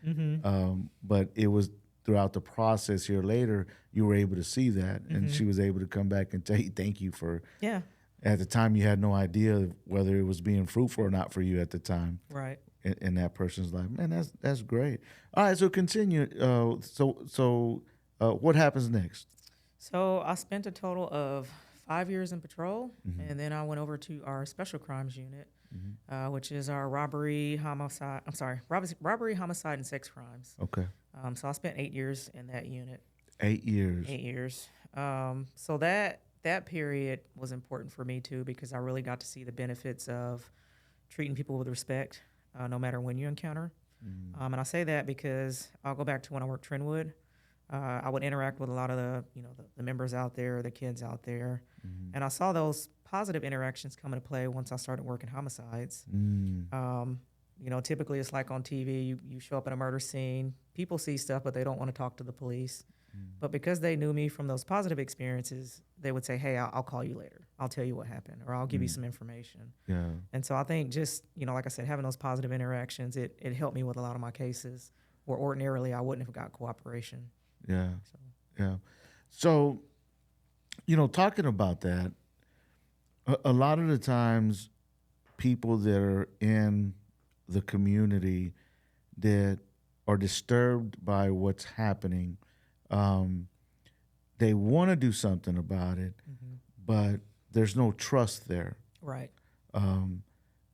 but it was throughout the process here later, you were able to see that, and she was able to come back and tell you thank you for. Yeah. At the time, you had no idea whether it was being fruitful or not for you at the time. Right. In that person's life, man, that's great. All right, so continue. So what happens next? So I spent a total of 5 years in patrol, and then I went over to our special crimes unit, which is our robbery, homicide, and sex crimes. Okay. So I spent 8 years in that unit. 8 years. 8 years. So that period was important for me too because I really got to see the benefits of treating people with respect, no matter when you encounter. And I say that because I'll go back to when I worked Trentwood. I would interact with a lot of the members out there, the kids out there, and I saw those positive interactions come into play once I started working homicides. Typically it's like on TV, you show up at a murder scene, people see stuff, but they don't want to talk to the police. But because they knew me from those positive experiences, they would say, hey, I'll call you later. I'll tell you what happened, or I'll give you some information. Yeah. And so I think just, like I said, having those positive interactions, it helped me with a lot of my cases where ordinarily I wouldn't have got cooperation. Yeah. Yeah. So, talking about that, a lot of the times people that are in the community that are disturbed by what's happening, they want to do something about it, but there's no trust there. Right. And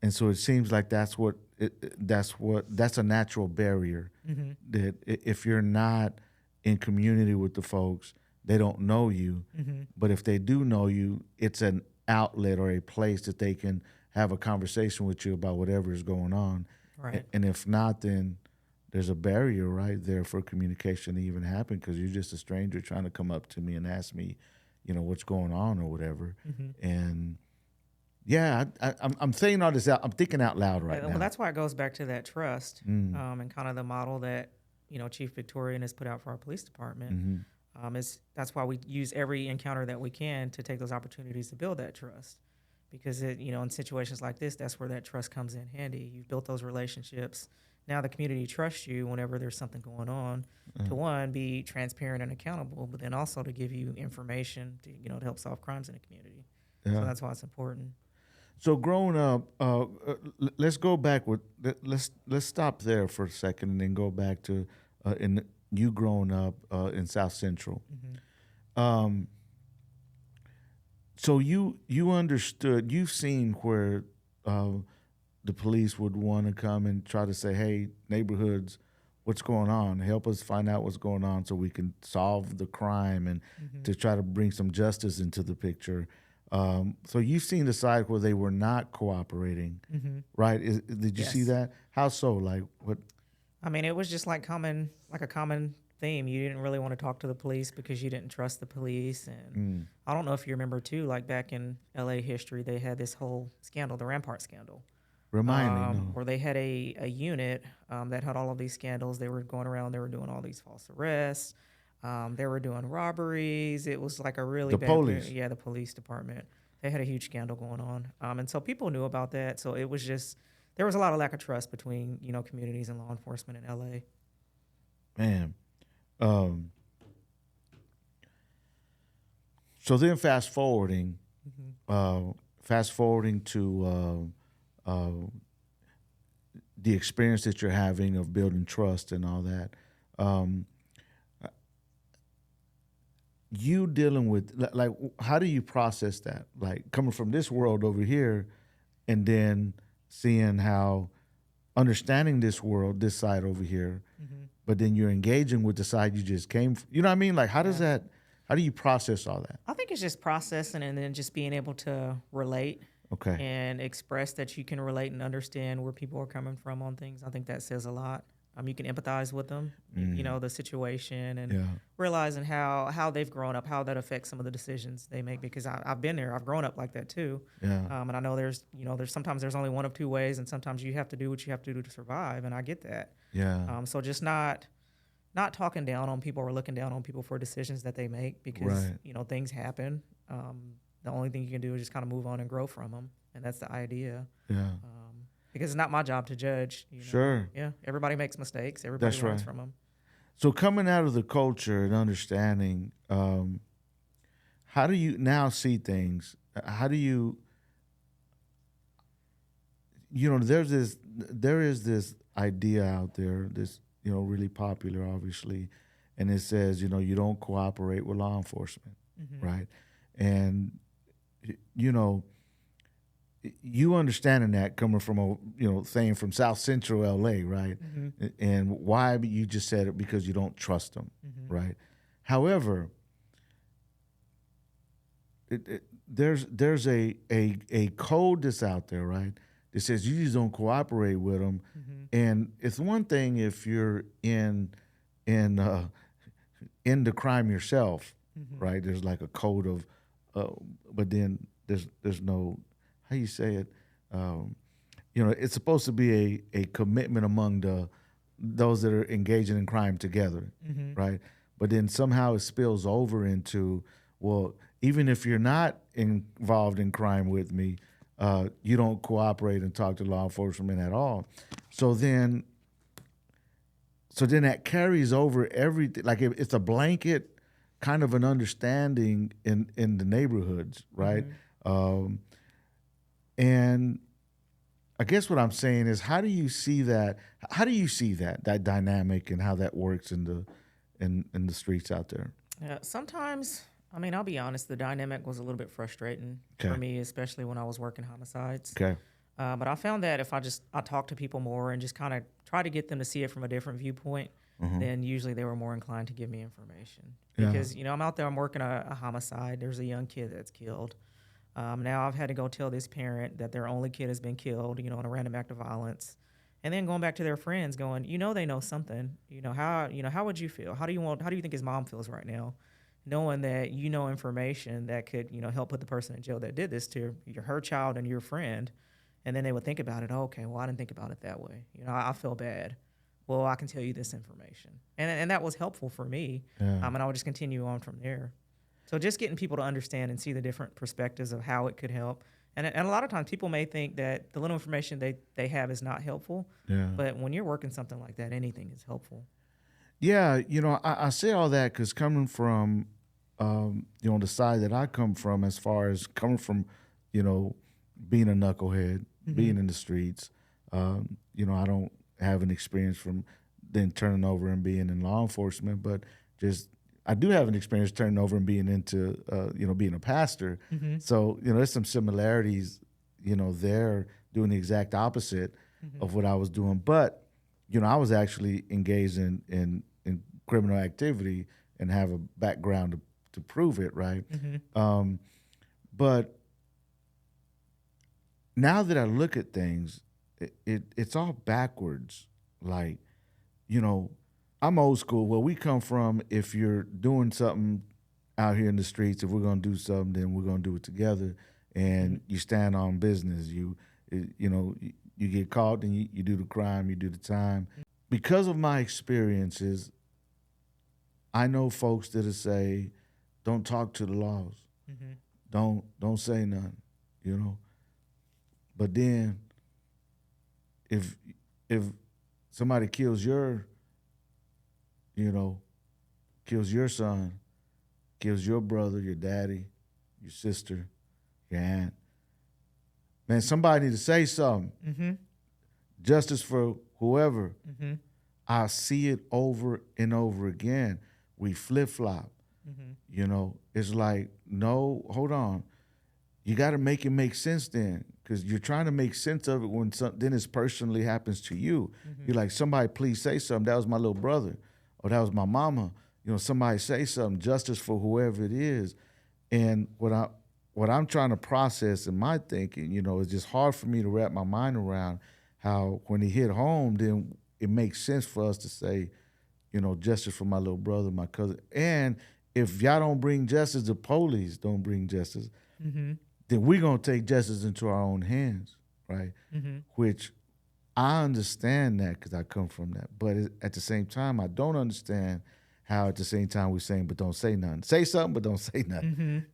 so it seems like that's a natural barrier, that if you're not in community with the folks, they don't know you. But if they do know you, it's an outlet or a place that they can have a conversation with you about whatever is going on. Right. And if not, then there's a barrier right there for communication to even happen, because you're just a stranger trying to come up to me and ask me, what's going on or whatever. And yeah, I'm saying all this out. I'm thinking out loud right now. Well, that's why it goes back to that trust, and kind of the model that Chief Victorian has put out for our police department. That's why we use every encounter that we can to take those opportunities to build that trust, because in situations like this, that's where that trust comes in handy. You've built those relationships. Now the community trusts you whenever there's something going on, to one, be transparent and accountable, but then also to give you information to help solve crimes in the community. Yeah. So that's why it's important. So growing up, let's go back let's stop there for a second and then go back to you growing up in South Central. So you understood, you've seen where the police would want to come and try to say, hey, neighborhoods, what's going on? Help us find out what's going on so we can solve the crime and to try to bring some justice into the picture. So you've seen the side where they were not cooperating, right? Did you see that? How so? Like what? I mean, it was just like a common theme. You didn't really want to talk to the police because you didn't trust the police. And I don't know if you remember too, like back in LA history, they had this whole scandal, the Rampart scandal. Remind me, no. Where they had a unit that had all of these scandals. They were going around, they were doing all these false arrests. They were doing robberies. It was like a really bad police. Yeah, the police department. They had a huge scandal going on. And so people knew about that. So it was just, there was a lot of lack of trust between, communities and law enforcement in LA. Man. So then fast forwarding to the experience that you're having of building trust and all that. You dealing with, like, how do you process that? Like coming from this world over here and then seeing how understanding this world, this side over here, but then you're engaging with the side you just came from. You know what I mean? Like, how do you process all that? I think it's just processing and then just being able to relate. Okay. And express that you can relate and understand where people are coming from on things. I think that says a lot. You can empathize with them, the situation, and realizing how they've grown up, how that affects some of the decisions they make. Because I've been there, I've grown up like that too. Yeah. And I know there's sometimes there's only one of two ways, and sometimes you have to do what you have to do to survive, and I get that. Yeah. So just not talking down on people or looking down on people for decisions that they make, because things happen. The only thing you can do is just kind of move on and grow from them, and that's the idea. Yeah. Because it's not my job to judge. Sure. Yeah. Everybody makes mistakes. Everybody learns from them. So coming out of the culture and understanding, how do you now see things? How do you? There is this idea out there, this really popular, obviously, and it says you don't cooperate with law enforcement, right? And you understanding that coming from saying from South Central LA, right? And why you just said it because you don't trust them, right? However, there's a code that's out there, right? That says you just don't cooperate with them, and it's one thing if you're in in the crime yourself, right? There's like a code of, but then there's no, how you say it, it's supposed to be a commitment among those that are engaging in crime together, right? But then somehow it spills over into, well, even if you're not involved in crime with me, you don't cooperate and talk to law enforcement at all. So then that carries over everything. Like it's a blanket kind of an understanding in the neighborhoods, right? And I guess what I'm saying is, how do you see that? How do you see that dynamic and how that works in the streets out there? Yeah, sometimes, I mean, I'll be honest, the dynamic was a little bit frustrating for me, especially when I was working homicides. Okay. But I found that if I talk to people more and just kind of try to get them to see it from a different viewpoint, then usually they were more inclined to give me information. Because, I'm out there, I'm working a homicide. There's a young kid that's killed. Now I've had to go tell this parent that their only kid has been killed, in a random act of violence. And then going back to their friends going, they know something. How would you feel? How do you think his mom feels right now? Knowing that information that could, help put the person in jail that did this to her child and your friend. And then they would think about it. Oh, okay, well, I didn't think about it that way. I feel bad. Well, I can tell you this information. And that was helpful for me. And I would just continue on from there. So just getting people to understand and see the different perspectives of how it could help. And a lot of times people may think that the little information they have is not helpful. Yeah. But when you're working something like that, anything is helpful. Yeah, I say all that because coming from, the side that I come from, as far as coming from, being a knucklehead, being in the streets, I don't have an experience from then turning over and being in law enforcement, but I do have an experience turning over and being into, being a pastor. So, there's some similarities, there doing the exact opposite of what I was doing. But, I was actually engaged in criminal activity and have a background to prove it, right? But now that I look at things, it's all backwards. Like, I'm old school. Where we come from, if you're doing something out here in the streets, if we're going to do something, then we're going to do it together. And you stand on business. You get caught, and you do the crime, you do the time. Because of my experiences, I know folks that'll say, don't talk to the laws. Don't say nothing, But then if somebody kills your son, kills your brother, your daddy, your sister, your aunt, man, somebody need to say something. Justice for whoever. I see it over and over again. We flip-flop. It's like, no, hold on. You got to make it make sense then, because you're trying to make sense of it when then it personally happens to you. You're like, somebody please say something. That was my little brother, or that was my mama. Somebody say something. Justice for whoever it is. And what I'm trying to process in my thinking, it's just hard for me to wrap my mind around how when it hit home, then it makes sense for us to say, justice for my little brother, my cousin. And if y'all don't bring justice, the police don't bring justice, then we're going to take justice into our own hands, right? Which I understand that because I come from that. But at the same time, I don't understand how at the same time we're saying, but don't say nothing. Say something, but don't say nothing.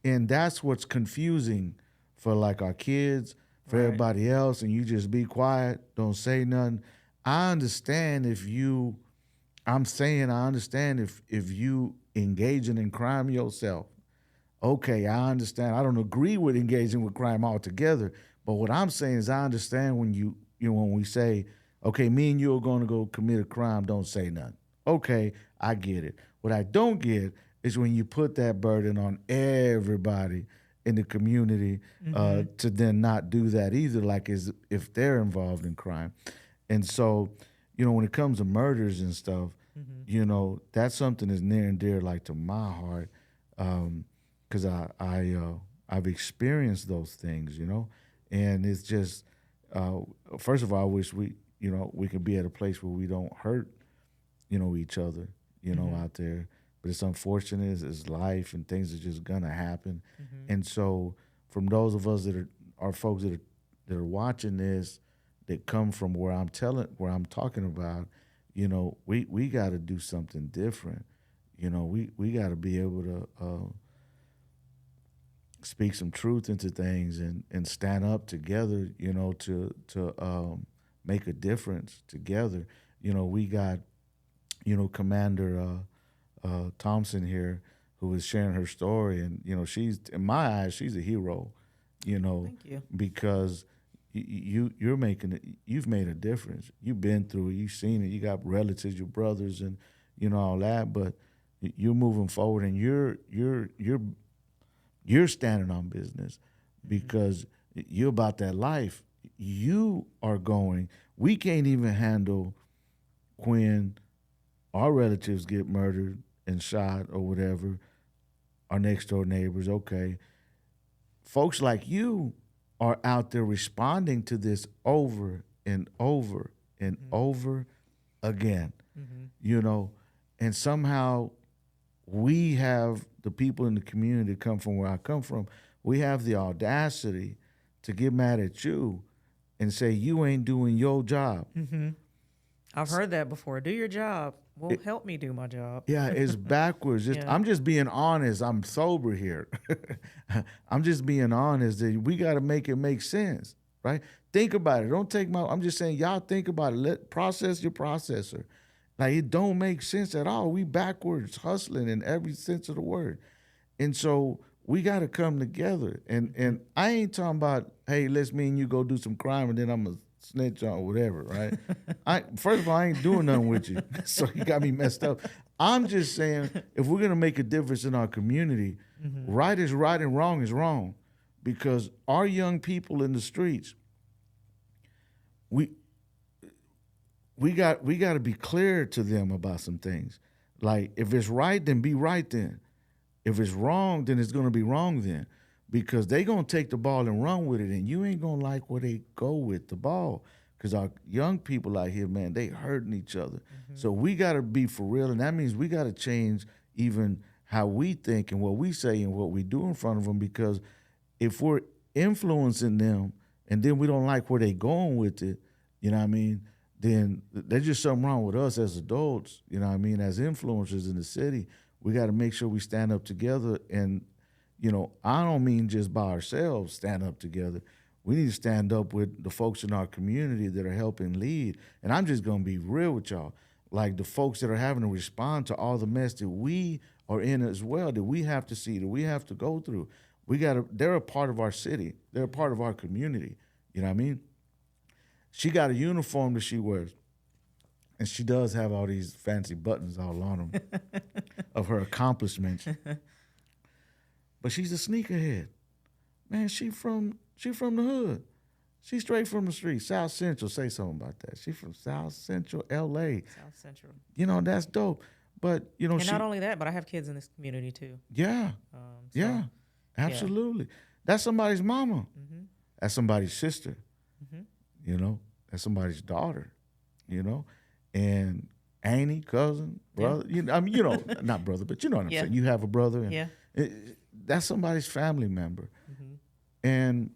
And that's what's confusing for like our kids, for everybody else, and you just be quiet, don't say nothing. I understand if you engaging in crime yourself. Okay, I understand. I don't agree with engaging with crime altogether, but what I'm saying is I understand when when we say, okay, me and you are going to go commit a crime, don't say nothing. Okay, I get it. What I don't get is when you put that burden on everybody in the community to then not do that either, like as if they're involved in crime. And so, when it comes to murders and stuff, that's something that's near and dear like to my heart, because I've experienced those things, and it's just first of all, I wish we could be at a place where we don't hurt, each other, you know, out there. But it's unfortunate. It's life, and things are just gonna happen. And so, from those of us that are folks that are watching this, that come from where I'm talking about, you know, we got to do something different. You know, we got to be able to speak some truth into things and stand up together. You know, to make a difference together. You know, we got, you know, Commander Thompson here, who is sharing her story, and you know, she's, in my eyes, she's a hero. You know, Thank you. because you're making it. You've made a difference. You've been through it. You've seen it. You got relatives, your brothers, and you know all that. But you're moving forward, and you're standing on business because you're about that life. You are going. We can't even handle when our relatives get murdered and shot or whatever. Our next door neighbors, okay. Folks like you are out there responding to this over and over and over again, you know, and somehow we have the people in the community that come from where I come from, we have the audacity to get mad at you and say, you ain't doing your job. I've heard that before. Do your job. Well, help me do my job. Yeah, it's backwards. I'm just being honest. I'm sober here. I'm just being honest that we got to make it make sense, right? Think about it. Don't take I'm just saying, y'all think about it. Process your processor. Like, it don't make sense at all. We backwards hustling in every sense of the word. And so we got to come together. And I ain't talking about, hey, let's me and you go do some crime and then I'm going to snitch on whatever, right? First of all, I ain't doing nothing with you. So you got me messed up. I'm just saying, if we're going to make a difference in our community, right is right and wrong is wrong. Because our young people in the streets, we got to be clear to them about some things. Like, if it's right, then be right then. If it's wrong, then it's going to be wrong then. Because they going to take the ball and run with it, and you ain't going to like where they go with the ball. Because our young people out here, man, they hurting each other. So we got to be for real, and that means we got to change even how we think and what we say and what we do in front of them. Because if we're influencing them and then we don't like where they going with it, you know what I mean, then there's just something wrong with us as adults, you know what I mean, as influencers in the city. We got to make sure we stand up together. And, you know, I don't mean just by ourselves stand up together. We need to stand up with the folks in our community that are helping lead. And I'm just going to be real with y'all. Like, the folks that are having to respond to all the mess that we are in as well, that we have to see, that we have to go through. They're a part of our city. They're a part of our community. You know what I mean? She got a uniform that she wears. And she does have all these fancy buttons all on them of her accomplishments. But she's a sneakerhead. Man, she from the hood. She's straight from the street. South Central, say something about that. She's from South Central, L.A. South Central. You know, that's dope. But, you know, and not only that, but I have kids in this community too. Yeah. Yeah, absolutely. That's somebody's mama. That's somebody's sister. You know, that's somebody's daughter, you know. And auntie, cousin, brother, you know, I mean, you know, not brother, but you know what I'm saying. You have a brother, and that's somebody's family member. And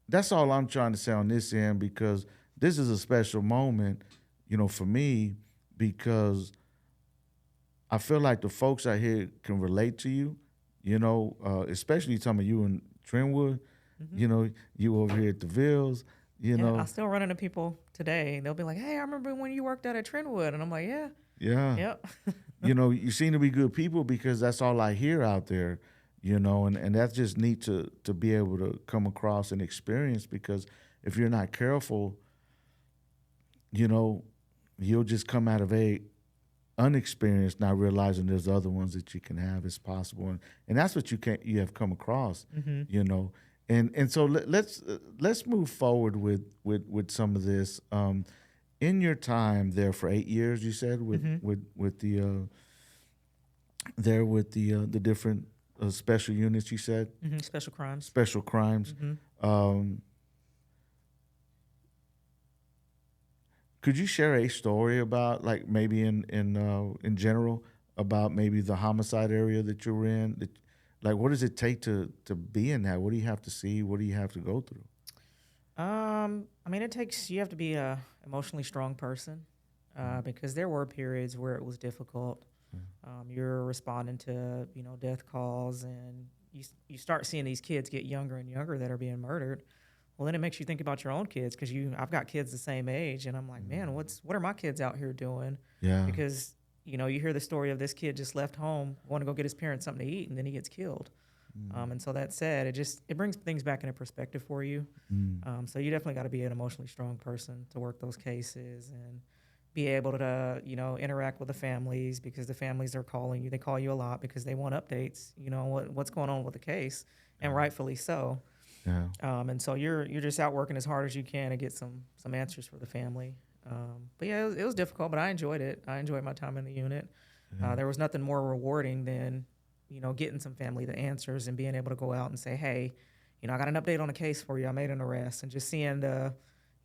that's all I'm trying to say on this end, because this is a special moment, you know, for me, because I feel like the folks out here can relate to you, you know, especially talking about you in Trentwood, you know, you over here at the Villes. You know, I still run into people today. They'll be like, "Hey, I remember when you worked out at Trentwood," and I'm like, "Yeah, yep." You know, you seem to be good people, because that's all I hear out there. You know, and that's just neat to be able to come across and experience. Because if you're not careful, you know, you'll just come out of unexperienced, not realizing there's other ones that you can have as possible, and that's what you have come across. You know. And so let's move forward with some of this. In your time there for 8 years, you said with the different special units. You said Special crimes. Special crimes. Could you share a story about, like, maybe in general, about maybe the homicide area that you were in? Like, what does it take to be in that? What do you have to see? What do you have to go through? I mean, you have to be a emotionally strong person, because there were periods where it was difficult. You're responding to, death calls, and you start seeing these kids get younger and younger that are being murdered. Well, then it makes you think about your own kids, because I've got kids the same age, and I'm like, man, what are my kids out here doing? Yeah. Because you hear the story of this kid just left home, want to go get his parents something to eat, and then he gets killed. And so that's sad. It brings things back into perspective for you. So you definitely got to be an emotionally strong person to work those cases and be able to, interact with the families, because the families are calling you. They call you a lot because they want updates, what's going on with the case, and rightfully so. Yeah. And so you're just out working as hard as you can to get some answers for the family. But yeah, it was difficult, but I enjoyed it. I enjoyed my time in the unit. There was nothing more rewarding than, getting some family the answers and being able to go out and say, hey, I got an update on a case for you. I made an arrest, and just seeing the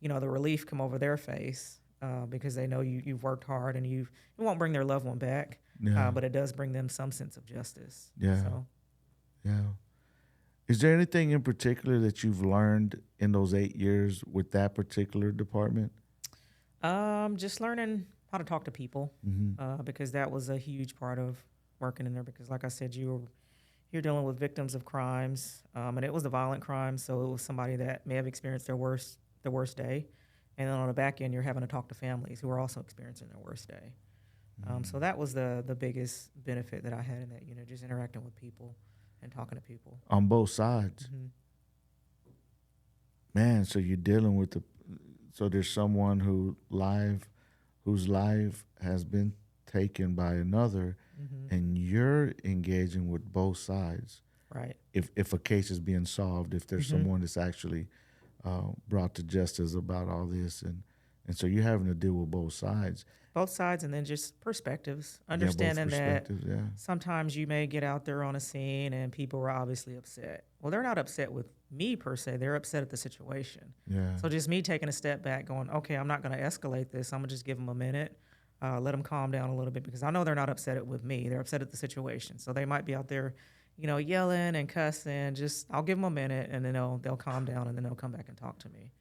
relief come over their face, because they know you've worked hard, and it won't bring their loved one back, Yeah. but it does bring them some sense of justice. Yeah. So. Yeah. Is there anything in particular that you've learned in those 8 years with that particular department? Just learning how to talk to people, because that was a huge part of working in there. Because, like I said, you're dealing with victims of crimes, and it was a violent crime, so it was somebody that may have experienced their worst day, and then on the back end, you're having to talk to families who are also experiencing their worst day. So that was the biggest benefit that I had in that unit, just interacting with people and talking to people On both sides. Man, so you're dealing with so there's someone whose life has been taken by another, and you're engaging with both sides. Right. If a case is being solved, if there's someone that's actually brought to justice about all this, and so you're having to deal with both sides. Both sides, and then just perspectives. Both Understanding that perspectives, yeah. sometimes you may get out there on a scene and people are obviously upset. Well, they're not upset with me per se. They're upset at the situation. Yeah. So just me taking a step back going, okay, I'm not going to escalate this. I'm going to just give them a minute, let them calm down a little bit, because I know they're not upset with me. They're upset at the situation. So they might be out there, yelling and cussing. I'll give them a minute, and then they'll calm down, and then they'll come back and talk to me.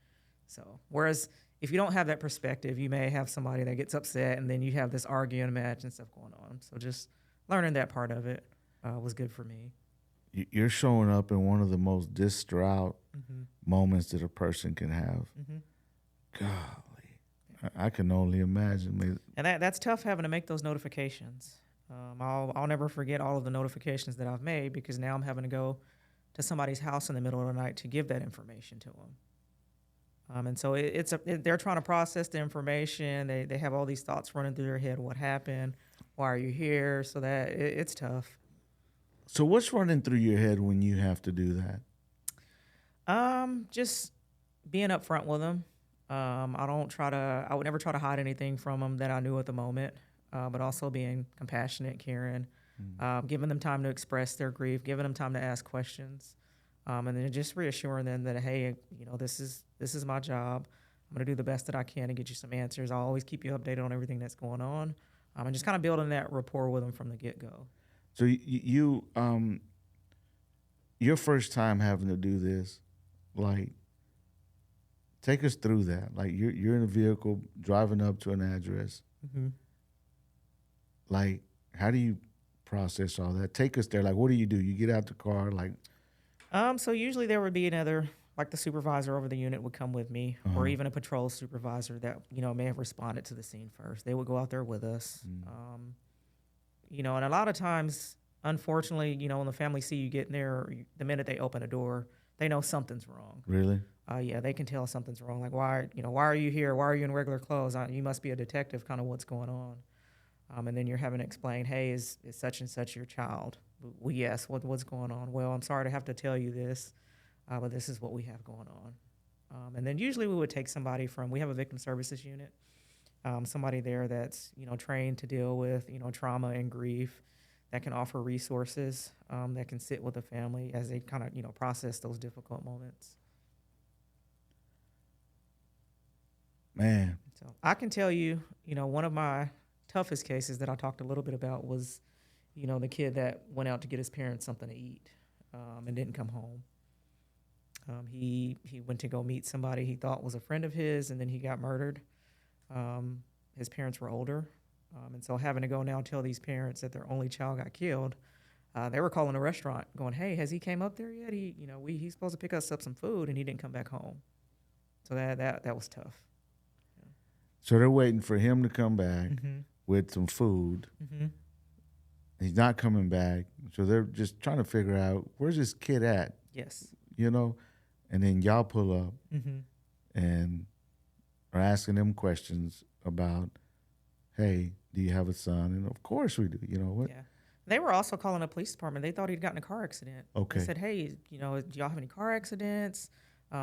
So whereas if you don't have that perspective, you may have somebody that gets upset, and then you have this arguing match and stuff going on. So just learning that part of it was good for me. You're showing up in one of the most distraught moments that a person can have. Golly, I can only imagine. And that's tough, having to make those notifications. I'll never forget all of the notifications that I've made, because now I'm having to go to somebody's house in the middle of the night to give that information to them. And so they're trying to process the information. They have all these thoughts running through their head. What happened? Why are you here? So that it's tough. So what's running through your head when you have to do that? Just being upfront with them. I would never try to hide anything from them that I knew at the moment, but also being compassionate, caring, giving them time to express their grief, giving them time to ask questions. And then just reassuring them that, hey, this is my job. I'm going to do the best that I can to get you some answers. I'll always keep you updated on everything that's going on. And just kind of building that rapport with them from the get-go. So you your first time having to do this, like, take us through that. Like, you're in a vehicle driving up to an address. Like, how do you process all that? Take us there. Like, what do? You get out the car, like. So usually there would be another, like the supervisor over the unit would come with me, or even a patrol supervisor that, may have responded to the scene first. They would go out there with us. And a lot of times, unfortunately, when the family see you getting there, the minute they open a door, they know something's wrong. Really? Yeah, they can tell something's wrong. Like, why are you here? Why are you in regular clothes? You must be a detective, kind of what's going on. And then you're having to explain, hey, is such and such your child? Well, yes. What's going on? Well, I'm sorry to have to tell you this, but this is what we have going on. And then usually we would take somebody we have a victim services unit, somebody there that's, trained to deal with, trauma and grief, that can offer resources, that can sit with the family as they kind of, process those difficult moments. Man, So I can tell you, one of my toughest cases that I talked a little bit about was, the kid that went out to get his parents something to eat and didn't come home. He went to go meet somebody he thought was a friend of his, and then he got murdered. His parents were older, and so having to go now tell these parents that their only child got killed, they were calling the restaurant, going, "Hey, has he came up there yet? He's supposed to pick us up some food, and he didn't come back home." So that was tough. So they're waiting for him to come back Mm-hmm. with some food. Mm-hmm. He's not coming back. So they're just trying to figure out, where's this kid at? Yes. And then y'all pull up Mm-hmm. and are asking them questions about, hey, do you have a son? And of course we do. You know what? Yeah. They were also calling the police department. They thought he'd gotten in a car accident. Okay. They said, "Hey, do y'all have any car accidents?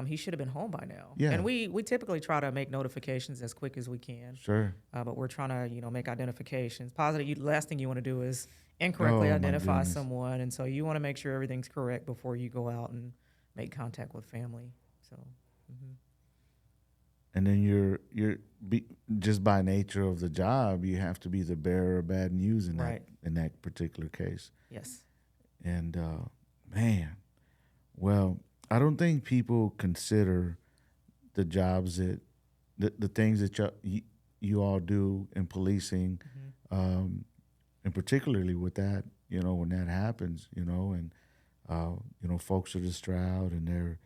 He should have been home by now." Yeah. And we typically try to make notifications as quick as we can. Sure. But we're trying to, make identifications. Positive. Last thing you want to do is incorrectly identify goodness. someone. And so you want to make sure everything's correct before you go out and make contact with family. So. Mm-hmm. And then just by nature of the job, you have to be the bearer of bad news in Right. that particular case. Yes. And man, well, I don't think people consider the jobs that the things that you all do in policing, Mm-hmm. and particularly with that, when that happens, and folks are distraught and they're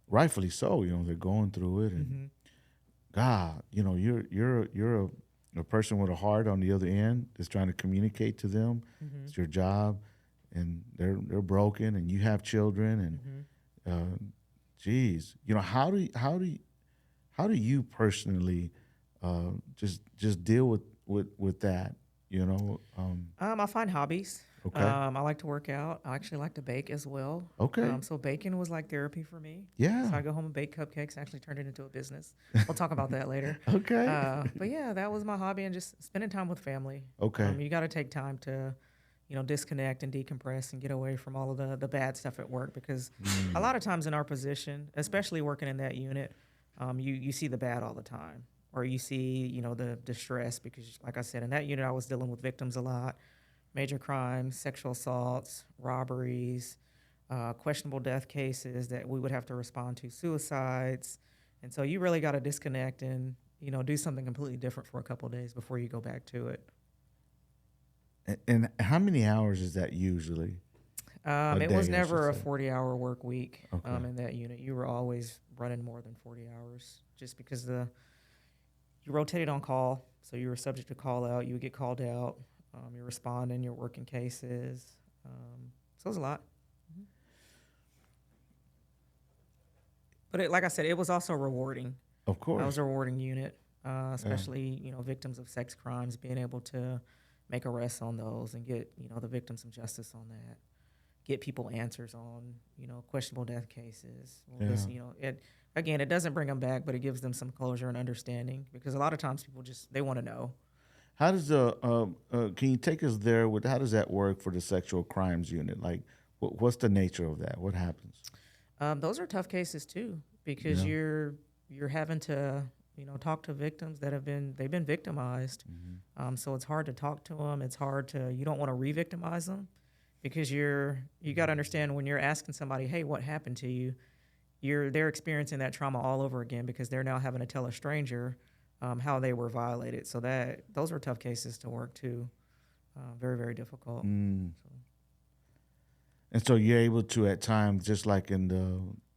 rightfully so, they're going through it, and Mm-hmm. God, you're a person with a heart on the other end that's trying to communicate to them. Mm-hmm. It's your job, and they're broken, and you have children, and geez, how do you personally just deal with that? I find hobbies. Okay. I like to work out. I actually like to bake as well. Okay. So baking was like therapy for me. Yeah. So I go home and bake cupcakes. Actually turned it into a business. We'll talk about that later. Okay. But yeah, that was my hobby, and just spending time with family. Okay. You got to take time to, disconnect and decompress and get away from all of the bad stuff at work, because a lot of times in our position, especially working in that unit, you see the bad all the time, or you see, the distress, because like I said, in that unit, I was dealing with victims a lot. Major crimes, sexual assaults, robberies, questionable death cases that we would have to respond to, suicides. And so you really got to disconnect and, do something completely different for a couple of days before you go back to it. And how many hours is that usually? It day, was I never a should say. 40-hour work week Okay. in that unit. You were always running more than 40 hours, just because you rotated on call, so you were subject to call out. You would get called out. You're responding, you're working cases. So it was a lot. But like I said, it was also rewarding. Of course. That was a rewarding unit, especially, victims of sex crimes, being able to make arrests on those and get, the victims some justice on that. Get people answers on, questionable death cases. Well, it doesn't bring them back, but it gives them some closure and understanding, because a lot of times people they want to know. How does can you take us there with, how does that work for the sexual crimes unit? Like, what's the nature of that? What happens? Those are tough cases too, because you're having to, talk to victims they've been victimized. So it's hard to talk to them. It's hard you don't want to re-victimize them, because you got to understand, when you're asking somebody, "Hey, what happened to you?" They're experiencing that trauma all over again, because they're now having to tell a stranger how they were violated. So those were tough cases to work too. Very, very difficult. And so you're able to, at times, just like in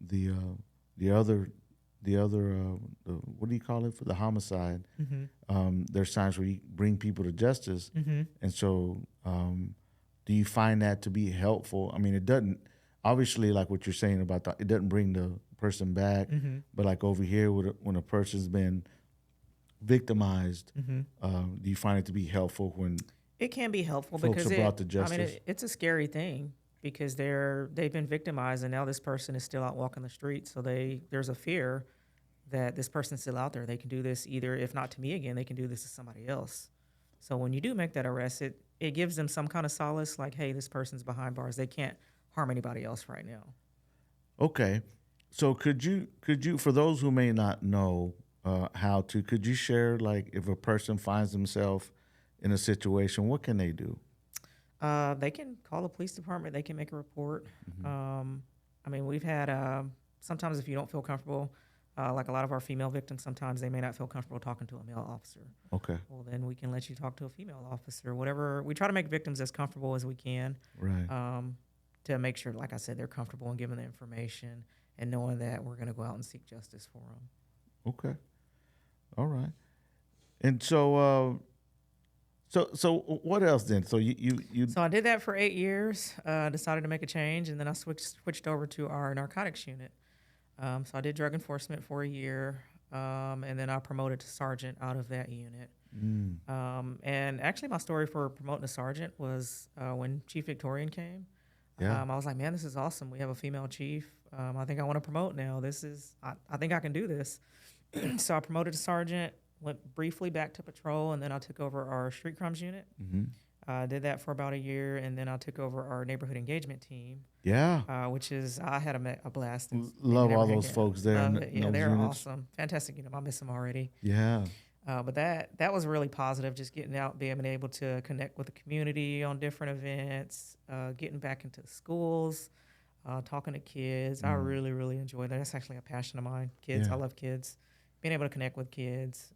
the other what do you call it, for the homicide? There's times where you bring people to justice, and so do you find that to be helpful? I mean, it doesn't, obviously, like what you're saying about it doesn't bring the person back, but like over here, when a person's been victimized, do you find it to be helpful when It can be helpful, folks because are brought to justice? it's a scary thing, because they've been victimized, and now this person is still out walking the streets. So there's a fear that this person's still out there. They can do this, either, if not to me again, they can do this to somebody else. So when you do make that arrest, it gives them some kind of solace, like, hey, this person's behind bars. They can't harm anybody else right now. Okay, so could you, for those who may not know, how to. Could you share, like, if a person finds themselves in a situation, what can they do? They can call the police department. They can make a report. Mm-hmm. I mean, we've had sometimes if you don't feel comfortable, like a lot of our female victims, sometimes they may not feel comfortable talking to a male officer. Okay. Well, then we can let you talk to a female officer. Whatever. We try to make victims as comfortable as we can. Right. To make sure, like I said, they're comfortable in giving the information and knowing that we're going to go out and seek justice for them. Okay. All right. And so, so what else then? So you. So I did that for 8 years. Decided to make a change, and then I switched over to our narcotics unit. So I did drug enforcement for a year, and then I promoted to sergeant out of that unit. And actually, my story for promoting to sergeant was when Chief Victorian came. Yeah. I was like, man, this is awesome. We have a female chief. I think I want to promote now. I think I can do this. So I promoted to sergeant, went briefly back to patrol, and then I took over our street crimes unit. Mm-hmm. Did that for about a year, and then I took over our neighborhood engagement team. Yeah. Which is, I had a blast. Love all those folks there. Yeah, they're awesome. Fantastic. I miss them already. Yeah. But that was really positive, just getting out, being able to connect with the community on different events, getting back into schools, talking to kids. I really, really enjoy that. That's actually a passion of mine. Kids, Yeah. I love kids. Being able to connect with kids,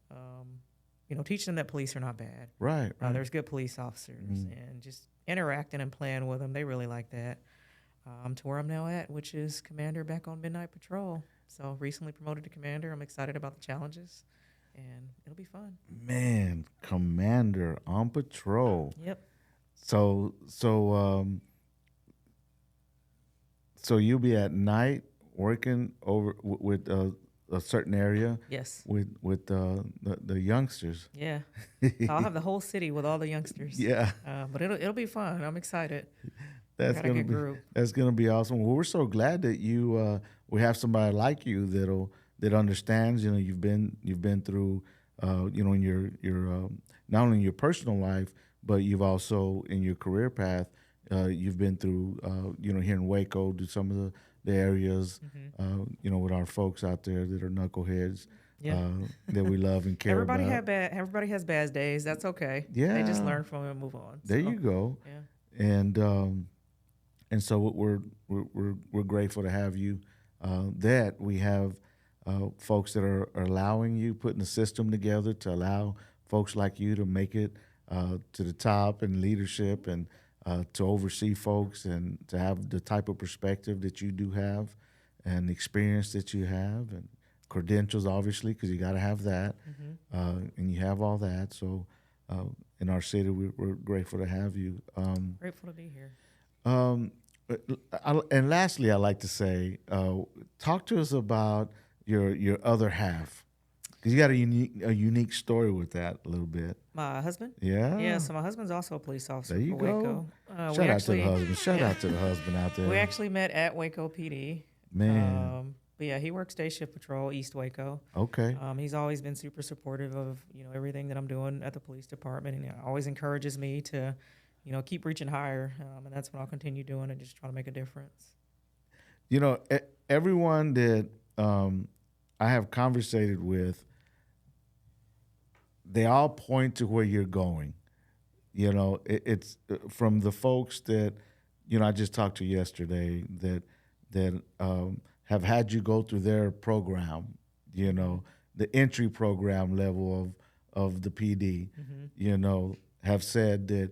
teach them that police are not bad. Right. There's good police officers, and just interacting and playing with them. They really like that. To where I'm now at, which is commander back on midnight patrol. So recently promoted to commander. I'm excited about the challenges, and it'll be fun. Man, commander on patrol. Yep. So you'll be at night working over with a certain area. Yes. With the youngsters. Yeah. I'll have the whole city with all the youngsters. Yeah. But it'll be fun. I'm excited. That's gonna be awesome. Well, we're so glad that we have somebody like you that understands. You've been through in your not only in your personal life, but you've also in your career path. You've been through here in Waco, to some of the areas with our folks out there that are knuckleheads. Yeah. That we love and care about. Everybody has bad days. That's okay. Yeah. They just learn from it and move on. There you go. Yeah. And so we're grateful to have you. That we have folks that are allowing you, putting a system together to allow folks like you to make it to the top in leadership, and to oversee folks, and to have the type of perspective that you do have, and experience that you have, and credentials, obviously, because you got to have that, and you have all that. So in our city, we're grateful to have you. Grateful to be here. And lastly, I'd like to say, talk to us about your other half, because you got a unique story with that a little bit. My husband? Yeah. Yeah, so my husband's also a police officer. There you for go. Waco. Shout out to the husband. Shout out to the husband out there. We actually met at Waco PD. Man. But yeah, he works day shift patrol, East Waco. Okay. He's always been super supportive of everything that I'm doing at the police department, and always encourages me to keep reaching higher, and that's what I'll continue doing, and just try to make a difference. Everyone that I have conversated with, they all point to where you're going. It's from the folks that I just talked to yesterday that have had you go through their program, the entry program level of the PD, have said that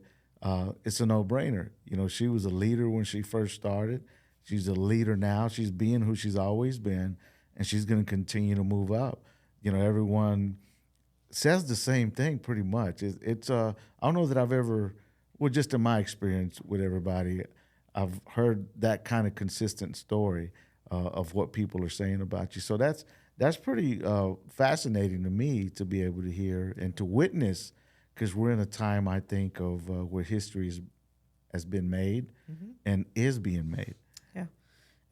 it's a no-brainer. She was a leader when she first started. She's a leader now. She's being who she's always been, and she's going to continue to move up. Everyone says the same thing pretty much. It's I don't know that I've ever, well, just in my experience with everybody, I've heard that kind of consistent story of what people are saying about you. So that's pretty fascinating to me to be able to hear and to witness, because we're in a time, I think, of where history has been made and is being made. Yeah.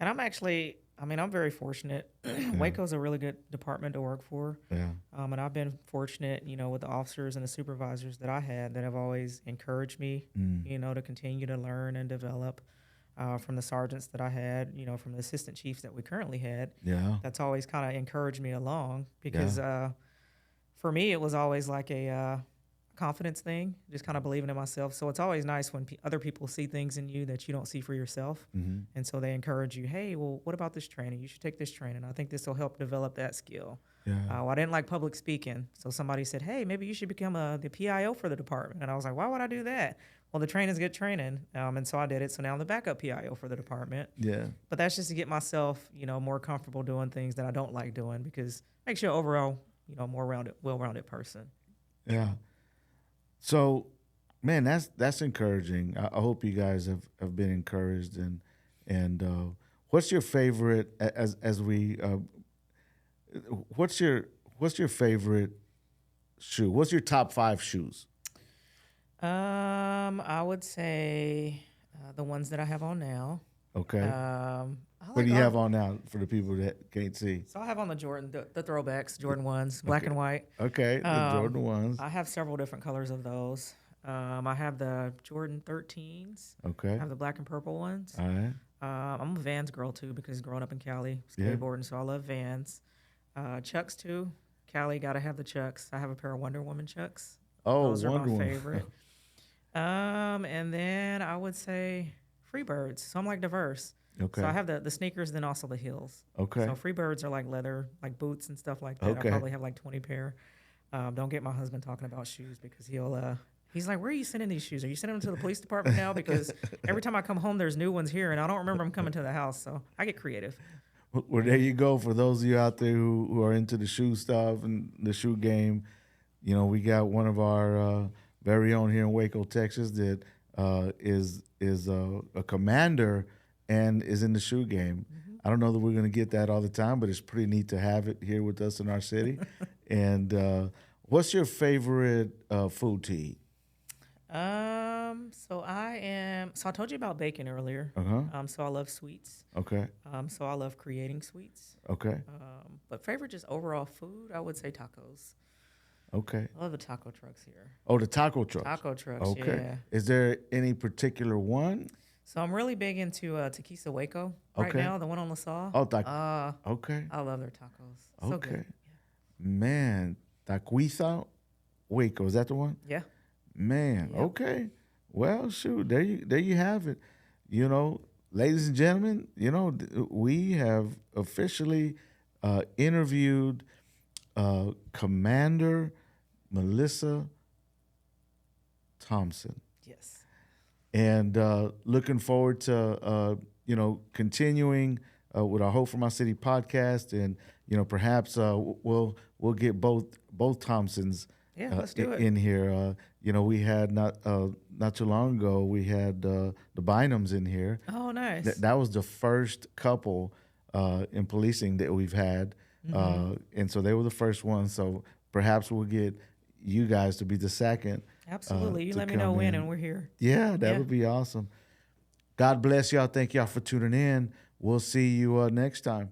And I'm very fortunate. Waco's a really good department to work for. Yeah. And I've been fortunate, with the officers and the supervisors that I had that have always encouraged me, to continue to learn and develop. from the sergeants that I had, from the assistant chiefs that we currently had. Yeah. That's always kind of encouraged me along because for me, it was always like a confidence thing, just kind of believing in myself. So it's always nice when other people see things in you that you don't see for yourself. Mm-hmm. And so they encourage you, hey, well, what about this training? You should take this training. I think this will help develop that skill. Yeah. Well, I didn't like public speaking. So somebody said, hey, maybe you should become the PIO for the department. And I was like, why would I do that? Well, the training's good training. And so I did it. So now I'm the backup PIO for the department. Yeah. But that's just to get myself, more comfortable doing things that I don't like doing because it makes you overall, more well-rounded person. Yeah. So, man, that's encouraging. I hope you guys have been encouraged. And what's your favorite as we what's your favorite shoe? What's your top 5 shoes? I would say the ones that I have on now. Okay. What What do you have on now for the people that can't see? So I have on the Jordan, the throwbacks, Jordan 1s, black and white. Okay, the Jordan 1s. I have several different colors of those. I have the Jordan 13s. Okay. I have the black and purple ones. All right. I'm a Vans girl, too, because growing up in Cali, skateboarding, so I love Vans. Chucks, too. Cali, got to have the Chucks. I have a pair of Wonder Woman Chucks. Oh, those Wonder are my Woman. favorite. And then I would say Freebirds. So I'm like diverse. Okay. So I have the sneakers, then also the heels. Okay. So Freebirds are like leather, like boots and stuff like that. Okay. I probably have like 20 pair. Don't get my husband talking about shoes because he's like, where are you sending these shoes? Are you sending them to the police department now? Because every time I come home, there's new ones here, and I don't remember them coming to the house. So I get creative. Well, there you go. For those of you out there who are into the shoe stuff and the shoe game, we got one of our very own here in Waco, Texas, that is a commander and is in the shoe game. Mm-hmm. I don't know that we're going to get that all the time, but it's pretty neat to have it here with us in our city. And what's your favorite food to eat? So I told you about bacon earlier. Uh-huh. So I love sweets. Okay. So I love creating sweets. Okay. But favorite just overall food, I would say tacos. Okay. I love the taco trucks here. Oh, the taco trucks. Taco trucks, okay. Yeah. Is there any particular one? So I'm really big into Taquisa Waco right now, the one on LaSalle. Oh, okay. I love their tacos. So okay. good. Yeah. Man, Taquisa Waco, is that the one? Yeah. Man, Yep. Okay. Well, shoot, there you have it. Ladies and gentlemen, we have officially interviewed Commander Melissa Thompson. Yes. And looking forward to continuing with our Hope for My City podcast, and perhaps we'll get both Thompsons let's do it. in here. We had not too long ago we had the Bynums in here. Oh, nice. That was the first couple in policing that we've had, and so they were the first ones. So perhaps we'll get you guys to be the second. Absolutely. You let me know when, and we're here. Yeah, that would be awesome. God bless y'all. Thank y'all for tuning in. We'll see you next time.